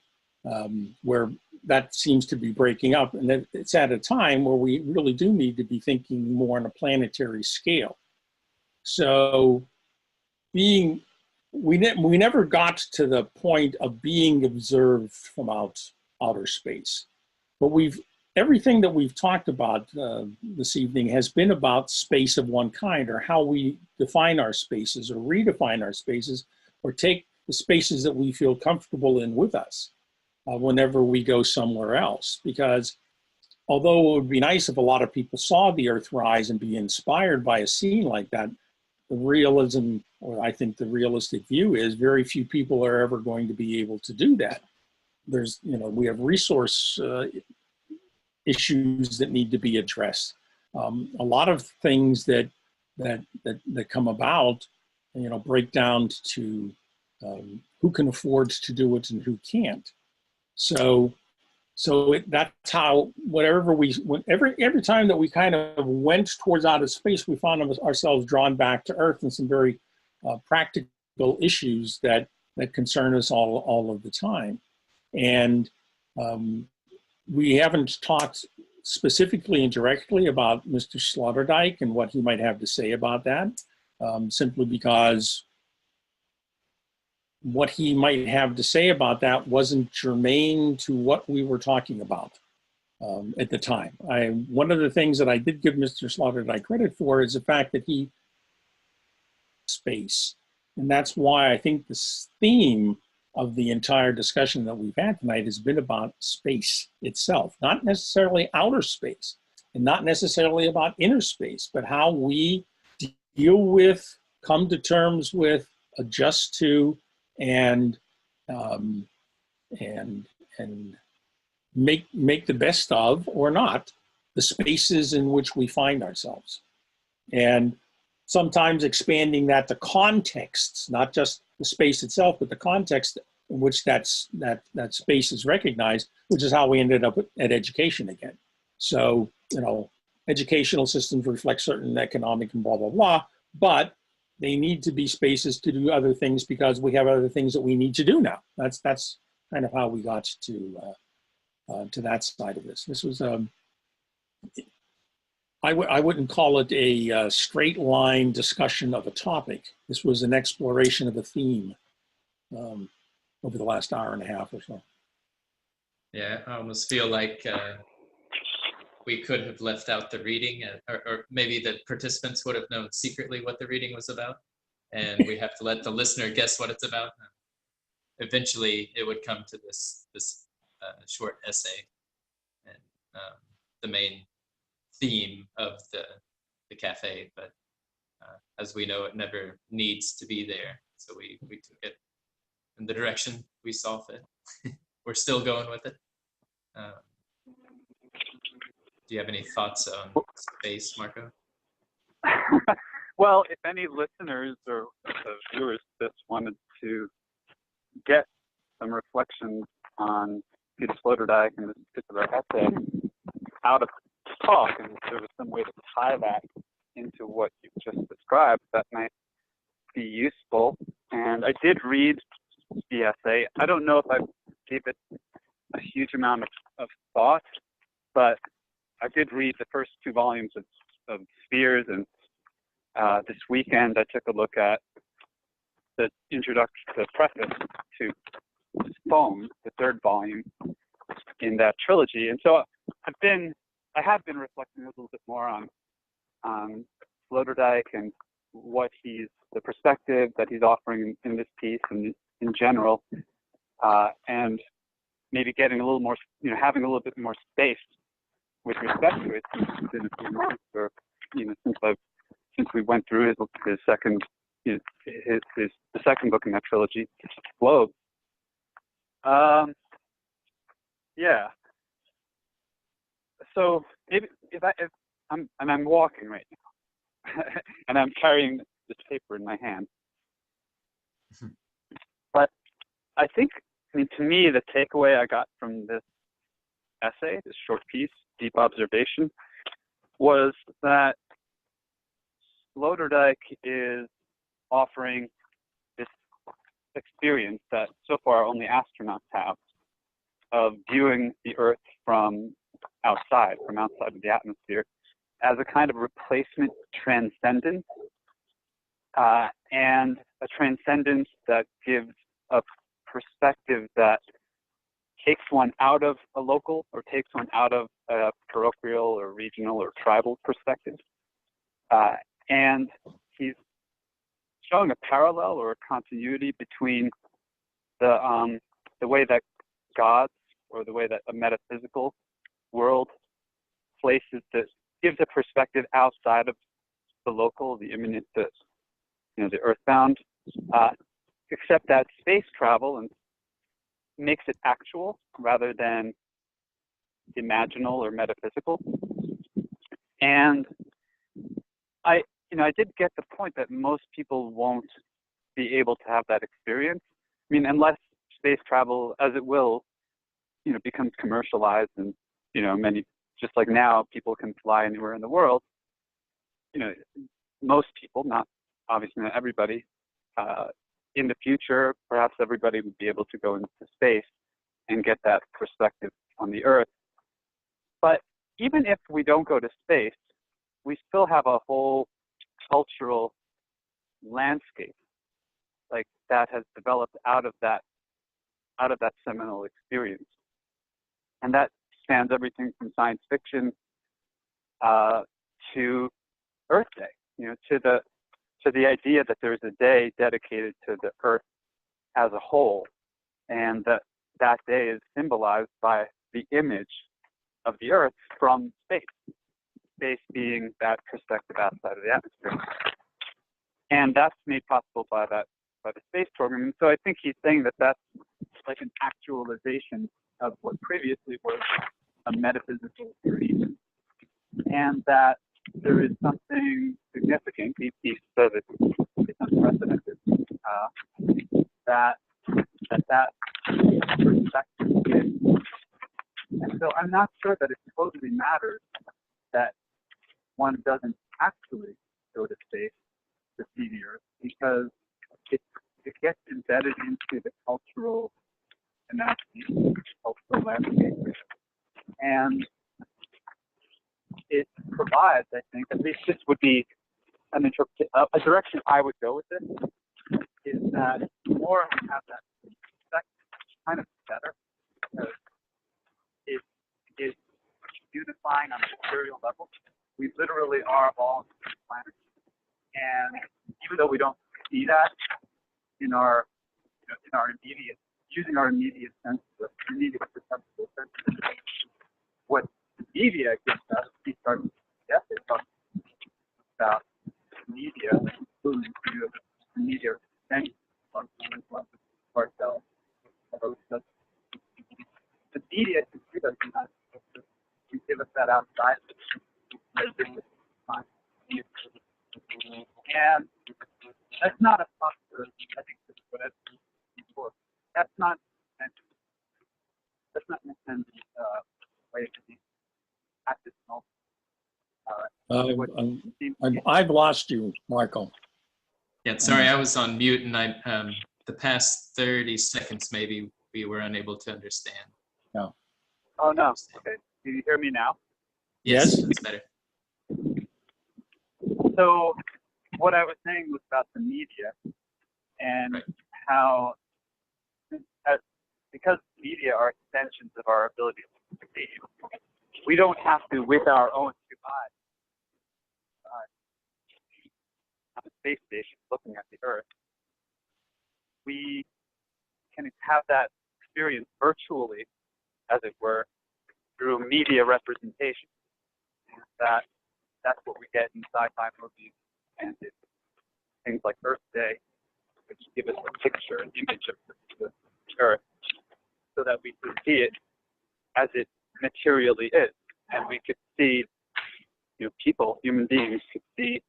Speaker 2: where that seems to be breaking up, and it's at a time where we really do need to be thinking more on a planetary scale. So, we never got to the point of being observed from outer space, but everything that we've talked about this evening has been about space of one kind, or how we define our spaces, or redefine our spaces, or take the spaces that we feel comfortable in with us whenever we go somewhere else. Because although it would be nice if a lot of people saw the Earth rise and be inspired by a scene like that, the realism, or I think the realistic view is, very few people are ever going to be able to do that. We have resource issues that need to be addressed. A lot of things that come about, break down to who can afford to do it and who can't. So that's how every time that we kind of went towards outer space, we found ourselves drawn back to Earth and some very practical issues that concern us all of the time. And we haven't talked specifically and directly about Mr. Sloterdijk and what he might have to say about that, simply because what he might have to say about that wasn't germane to what we were talking about at the time. One of the things that I did give Mr. Sloterdijk credit for is the fact that he space. And that's why I think this theme of the entire discussion that we've had tonight has been about space itself, not necessarily outer space, and not necessarily about inner space, but how we deal with, come to terms with, adjust to, and make the best of, or not, the spaces in which we find ourselves. And sometimes expanding that to contexts, not just the space itself, but the context in which that space is recognized, which is how we ended up at education again. So, educational systems reflect certain economic and blah, blah, blah, but they need to be spaces to do other things because we have other things that we need to do now. That's kind of how we got to that side of this. This was, I wouldn't call it a straight line discussion of a topic. This was an exploration of a theme over the last hour and a half or so.
Speaker 1: Yeah, I almost feel like we could have left out the reading, or maybe the participants would have known secretly what the reading was about, and we have to let the listener guess what it's about. Eventually, it would come to this short essay, and the main theme of the cafe. But as we know, it never needs to be there, so we took it in the direction we saw fit. We're still going with it. Do you have any thoughts on space, Marco?
Speaker 3: Well, if any listeners or viewers just wanted to get some reflections on Peter Sloterdijk and this particular essay out of talk, and if there was some way to tie that into what you just described, that might be useful. And I did read the essay. I don't know if I gave it a huge amount of thought, but I did read the first 2 volumes of Spheres, and this weekend I took a look at the introduction, the preface to Foam, the 3rd volume in that trilogy. And so I've been I have been reflecting a little bit more on Sloterdijk and the perspective that he's offering in this piece and in general, and maybe getting a little more, having a little bit more space with respect to it since it's been a few months, or since we went through his second, the second book in that trilogy, Globe. Yeah. So if I'm walking right now, and I'm carrying this paper in my hand, but I think, to me, the takeaway I got from this essay, this short piece, Deep Observation, was that Sloterdijk is offering this experience that so far only astronauts have of viewing the Earth from outside of the atmosphere, as a kind of replacement transcendence, and a transcendence that gives a perspective that takes one out of a local, or takes one out of a parochial or regional or tribal perspective. And he's showing a parallel or a continuity between the way that gods, or the way that a metaphysical world places this, gives a perspective outside of the local, the immanent, the earthbound, except that space travel and makes it actual rather than imaginal or metaphysical. And I did get the point that most people won't be able to have that experience. Unless space travel, as it will, becomes commercialized, and many, just like now, people can fly anywhere in the world. Most people, obviously not everybody, in the future, perhaps everybody would be able to go into space and get that perspective on the Earth. But even if we don't go to space, we still have a whole cultural landscape that has developed out of that seminal experience. And that spans everything from science fiction to Earth Day, to the idea that there's a day dedicated to the Earth as a whole, and that day is symbolized by the image of the Earth from space. Space being that perspective outside of the atmosphere, and that's made possible by the space program. And so I think he's saying that that's like an actualization of what previously was a metaphysical experience, and that there is something significant. He says it's unprecedented, that perspective is. And so I'm not sure that it totally matters that one doesn't actually go to space to see the Earth, because it gets embedded into the cultural anatomy, cultural landscape, and it provides, I think, at least this would be an a direction I would go with this, is that the more we have that perspective, kind of better, because it is unifying on a material level. We literally are all on the planet, and even though we don't see that in our immediate, using our immediate senses, immediate perceptual senses, what the media gives us, we start to get it about media, including the media extension of ourselves. The media can give us that, can give us that outside. And that's not a possibility. I think that's what I've said before. That's not intended way to be at this moment.
Speaker 2: I've lost you, Michael.
Speaker 1: Yeah, sorry, I was on mute, and the past 30 seconds maybe we were unable to understand.
Speaker 2: No.
Speaker 3: Oh no. Okay. Do you hear me now?
Speaker 2: Yes.
Speaker 1: That's better.
Speaker 3: So what I was saying was about the media, and
Speaker 1: right.
Speaker 3: how, because media are extensions of our ability to see, we don't have to, with our own two eyes, on a space station looking at the Earth, we can have that experience virtually, as it were, through media representation. And that's what we get in sci-fi movies and in things like Earth Day, which give us a picture, an image of the Earth, so that we can see it as it materially is. And we could see, people, human beings could see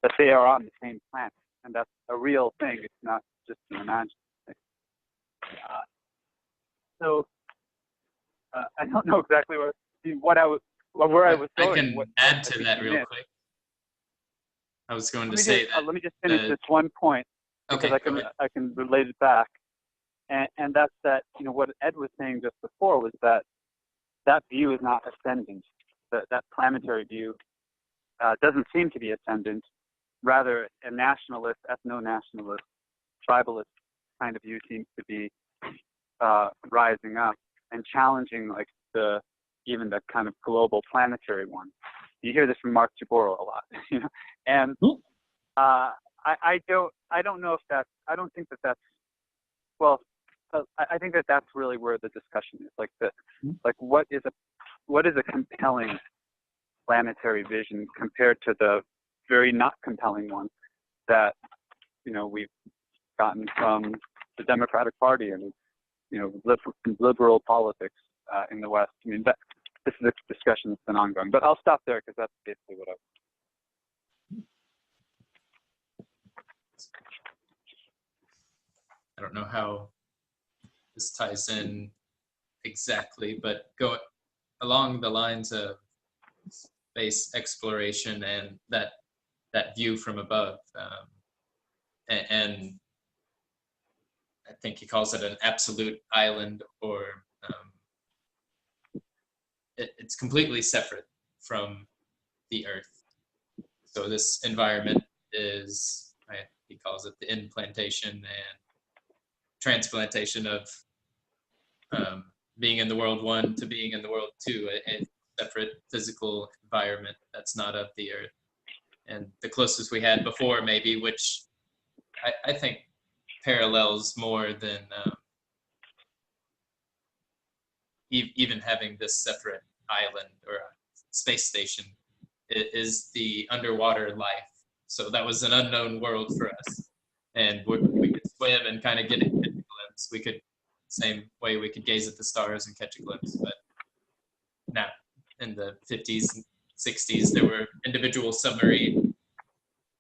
Speaker 3: that they are on the same planet. And that's a real thing. It's not just an imagined thing. I don't know exactly where I was going.
Speaker 1: I can add to that real quick. I was going to say that.
Speaker 3: Let me just finish this one point, because I can relate it back. And that's that, what Ed was saying just before was that view is not ascendant. That planetary view doesn't seem to be ascendant. Rather, a nationalist, ethno-nationalist, tribalist kind of view seems to be rising up and challenging even the kind of global planetary one. You hear this from Mark Jaboro a lot, and I don't know if that's, I don't think that's, well, I think that's really where the discussion is. What is a compelling planetary vision compared to the very not compelling one that we've gotten from the Democratic Party and liberal politics in the West. I mean, this is a discussion that's been ongoing, but I'll stop there because that's basically what
Speaker 1: I don't know how this ties in exactly, but go along the lines of space exploration and that view from above, and I think he calls it an absolute island, or it's completely separate from the Earth. So this environment is, he calls it the implantation and transplantation of being in the world one to being in the world two, a separate physical environment that's not of the Earth. And the closest we had before, maybe, which I think parallels more than even having this separate island or space station, is the underwater life. So that was an unknown world for us, and we could swim and kind of catch a glimpse. We could, same way we could gaze at the stars and catch a glimpse, but now in the 50s and 60s, there were individual submarines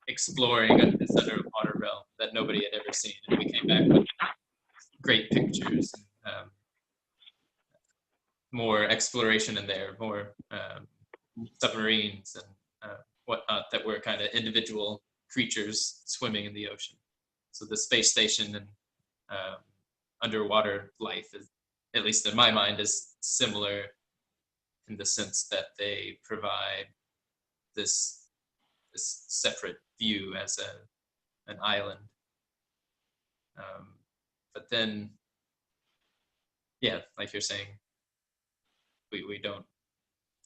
Speaker 1: exploring this underwater realm that nobody had ever seen, and we came back with great pictures and more exploration in there, more submarines and whatnot that were kind of individual creatures swimming in the ocean. So the space station and underwater life, is, at least in my mind, is similar in the sense that they provide this separate view as an island. But then, yeah, like you're saying, we don't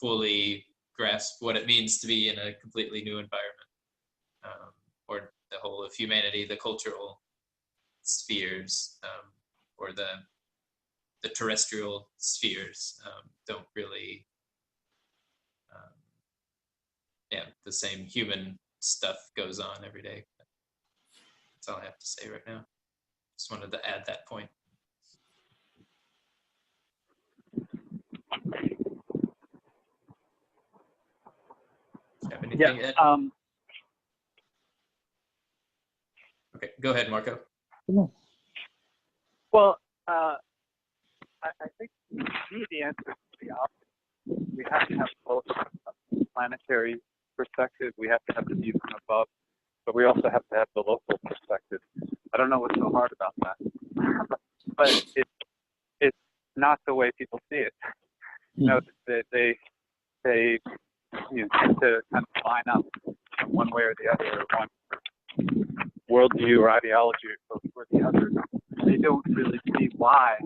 Speaker 1: fully grasp what it means to be in a completely new environment, or the whole of humanity, the cultural spheres, or the terrestrial spheres don't really, the same human stuff goes on every day. That's all I have to say right now. Just wanted to add that point. Have anything, Ed? Okay, go ahead, Marco.
Speaker 3: Well, I think to me the answer is the opposite. We have to have both a planetary perspective. We have to have the view from above, but we also have to have the local perspective. I don't know what's so hard about that, but it's not the way people see it. They tend to kind of line up one way or the other, or one worldview or ideology or the other. They don't really see why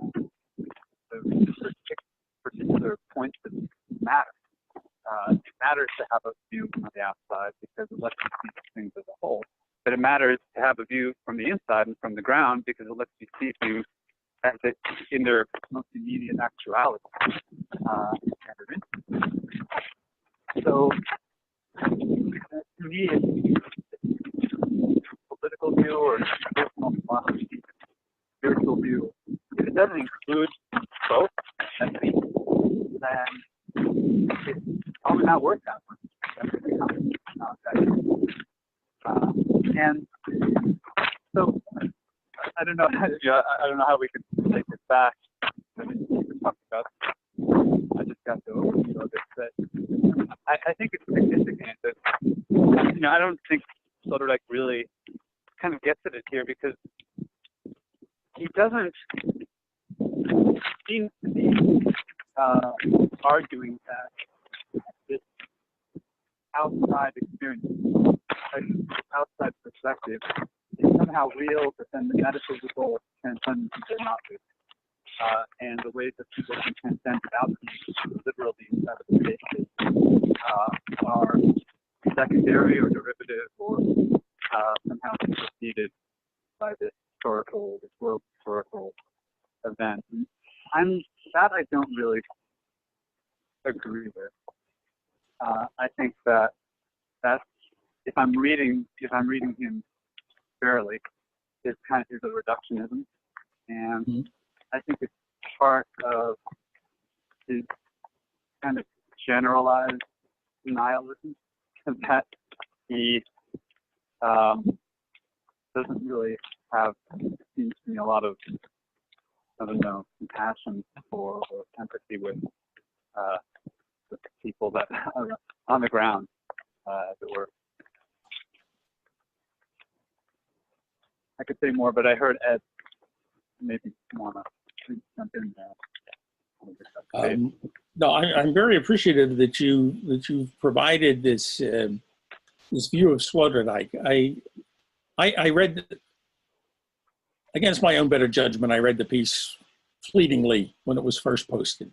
Speaker 3: the particular points matter. matters to have a view from the outside because it lets you see things as a whole. But it matters to have a view from the inside and from the ground because it lets you see things as it, in their most immediate actuality. So, to me, it's a political view or a personal philosophy, spiritual view. If it doesn't include both, then it's probably not worth that much. And so, I don't know. I don't know how we could take this back. I mean, we were talking about. I just got the overview of it, but I think it's significant that I don't think Sloterdijk really kind of gets at it here because he doesn't seem to be arguing that this outside experience, outside perspective, is somehow real, but then the metaphysical transcendence is not real. And the ways that people can transcend without being literally inside of spaces are secondary or derivative or somehow preceded by this world historical event. That I don't really agree with. I think that if I'm reading him fairly, is a reductionism, and I think it's part of his kind of generalized nihilism that he doesn't really have, seems to me, a lot of, I don't know, compassion for or empathy with the people that are on the ground, as it were. I could say more, but I heard Ed maybe want to jump in there.
Speaker 2: No, I'm very appreciative that you've provided this this view of Sloterdijk. I read, against my own better judgment, I read the piece fleetingly when it was first posted.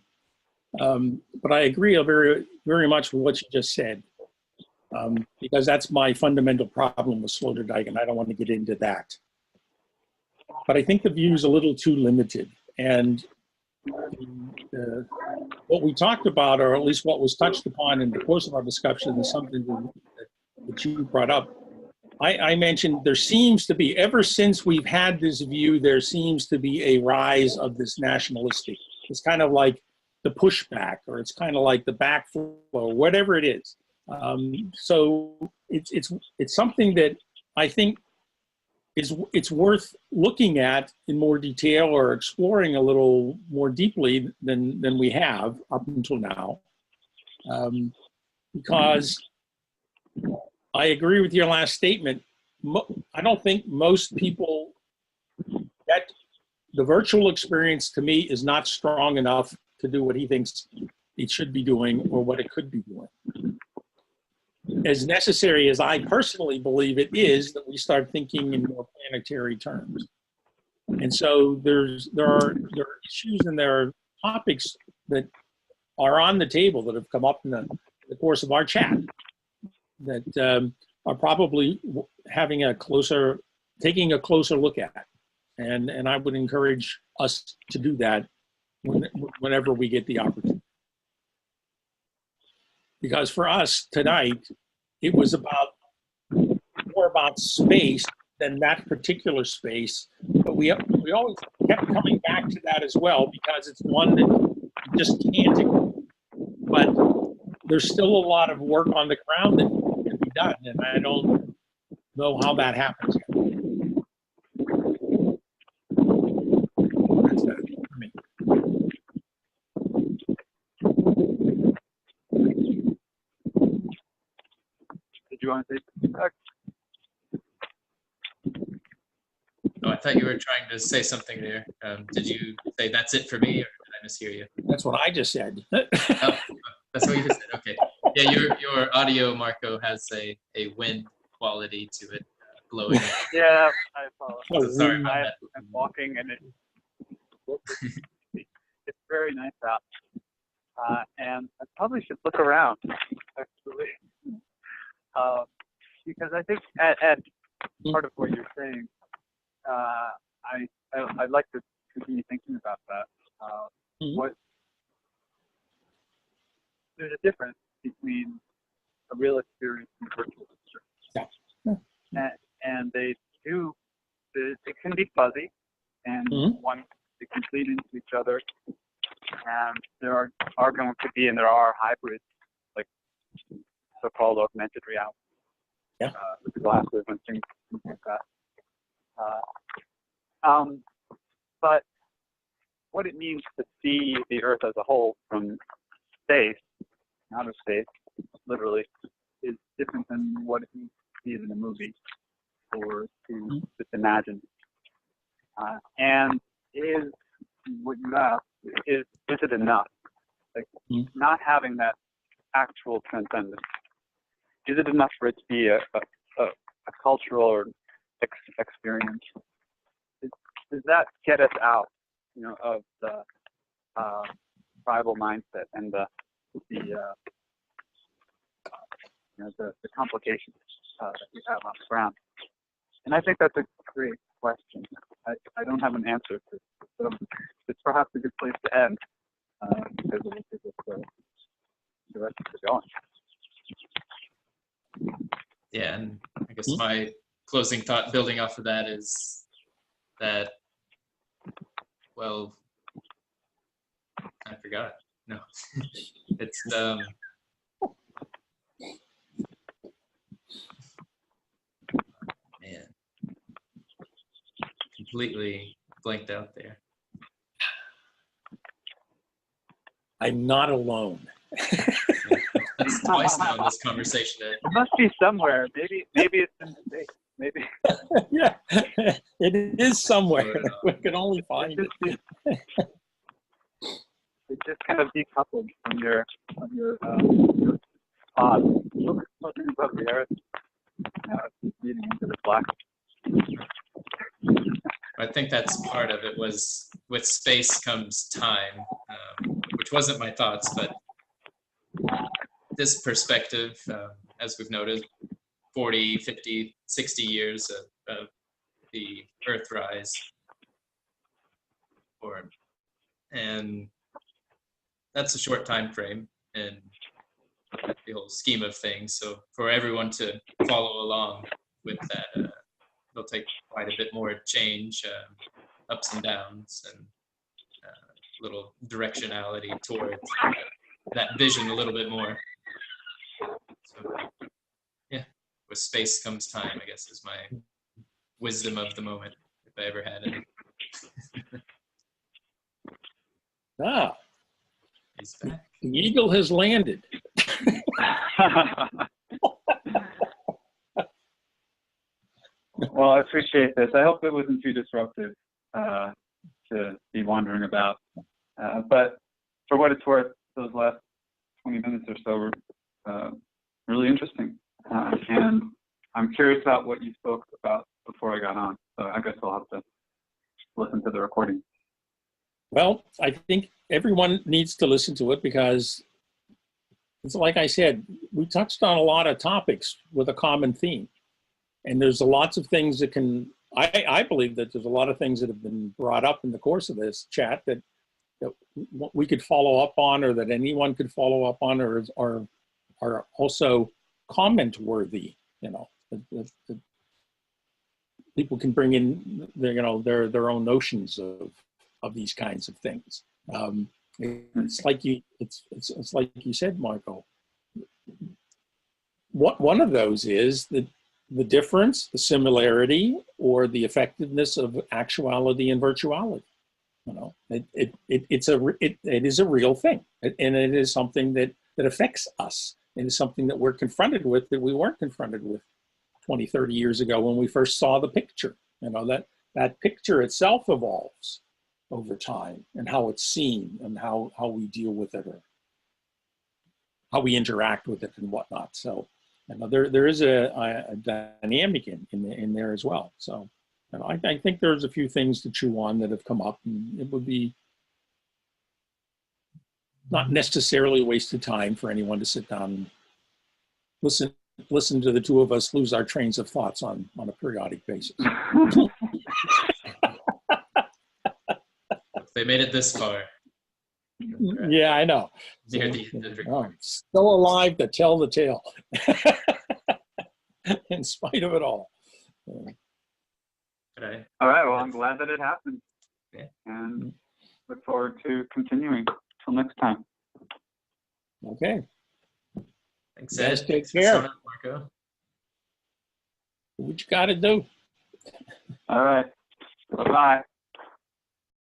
Speaker 2: But I agree very, very much with what you just said, because that's my fundamental problem with Sloterdijk, and I don't want to get into that. But I think the view is a little too limited. And what we talked about, or at least what was touched upon in the course of our discussion, is something that you brought up. I mentioned there seems to be, ever since we've had this view, there seems to be a rise of this nationalistic. It's kind of like the pushback, or it's kind of like the backflow, whatever it is. So it's something that I think it's worth looking at in more detail or exploring a little more deeply than we have up until now, because I agree with your last statement. I don't think most people, that the virtual experience to me is not strong enough to do what he thinks it should be doing or what it could be doing. As necessary as I personally believe it is, that we start thinking in more planetary terms. And so there are issues and there are topics that are on the table that have come up in the course of our chat that are probably taking a closer look at. And I would encourage us to do that whenever we get the opportunity. Because for us tonight, it was more about space than that particular space, but we always kept coming back to that as well because it's one that you just can't ignore. But there's still a lot of work on the ground that can be done, and I don't know how that happens yet. That's that for me.
Speaker 3: Did you want to say something back?
Speaker 1: Oh, I thought you were trying to say something there. Did you say that's it for me, or did I mishear you?
Speaker 2: That's what I just said.
Speaker 1: Oh, that's what you just said. Okay. Yeah, your audio, Marco, has a wind quality to it, blowing.
Speaker 3: Yeah, I apologize.
Speaker 1: So sorry about that.
Speaker 3: I'm walking, and it's very nice out. And I probably should look around. Actually, because I think at part of what you're saying, I'd like to continue thinking about that. What there's a difference between a real experience and virtual experience, and they do. It can be fuzzy, and one they can feed into each other, and there are going to be, and there are hybrids, like so-called augmented reality, with the glasses and things like that. But what it means to see the Earth as a whole from space, outer space, literally, is different than what it means to see it in a movie or to just imagine. And is what you asked, is it enough? Like, not having that actual transcendence, is it enough for it to be a cultural or experience? Does that get us out, of the tribal mindset and the complications that we have on the ground? And I think that's a great question. I don't have an answer to it, so it's perhaps a good place to end, because it will give us the rest of the going.
Speaker 1: Yeah, and I guess my closing thought building off of that is that, well, I forgot. No, it's man, completely blanked out there.
Speaker 2: I'm not alone.
Speaker 1: That's twice now in this conversation.
Speaker 3: It must be somewhere. Maybe it's in space. Maybe.
Speaker 2: Yeah, it is somewhere. We can only find it.
Speaker 3: It just kind of decoupled from your pod. Looking above the Earth, leading into the black.
Speaker 1: I think that's part of it. Was with space comes time, which wasn't my thoughts, but this perspective, as we've noted, 40, 50, 60 years of the Earthrise, and that's a short time frame in the whole scheme of things. So for everyone to follow along with that, it'll take quite a bit more change, ups and downs, and a little directionality towards that vision a little bit more. So, yeah, with space comes time, I guess, is my wisdom of the moment, if I ever had any. He's back.
Speaker 2: The eagle has landed.
Speaker 3: Well, I appreciate this. I hope it wasn't too disruptive to be wandering about. But for what it's worth, those last 20 minutes or so were really interesting. And I'm curious about what you spoke about before I got on. So I guess I'll have to listen to the recording.
Speaker 2: Well, I think everyone needs to listen to it because it's like I said, we touched on a lot of topics with a common theme. And there's lots of things that I believe that there's a lot of things that have been brought up in the course of this chat that we could follow up on, or that anyone could follow up on, or are also comment worthy. The people can bring in their own notions of these kinds of things. It's like you said, Michael. One of those is the difference, the similarity, or the effectiveness of actuality and virtuality. It is a real thing, and it is something that affects us. It is something that we're confronted with that we weren't confronted with 20, 30 years ago when we first saw the picture. That picture itself evolves over time, and how it's seen, and how we deal with it, or how we interact with it and whatnot. So there is a dynamic in there as well. So I think there's a few things to chew on that have come up, and it would be not necessarily a waste of time for anyone to sit down and listen listen to the two of us lose our trains of thoughts on a periodic basis.
Speaker 1: They made it this far.
Speaker 2: Yeah, I know.
Speaker 1: Near the end of the recording.
Speaker 2: Still alive to tell the tale, in spite of it all.
Speaker 1: Right.
Speaker 3: All right. Well, I'm glad that it happened.
Speaker 1: Yeah.
Speaker 3: And look forward to continuing. Till next time.
Speaker 2: Okay.
Speaker 1: Thanks,
Speaker 2: Guys,
Speaker 1: Ed.
Speaker 2: take
Speaker 1: Thanks for
Speaker 2: care.
Speaker 1: showing up, Marco.
Speaker 2: What you got to do?
Speaker 3: All right. Bye-bye.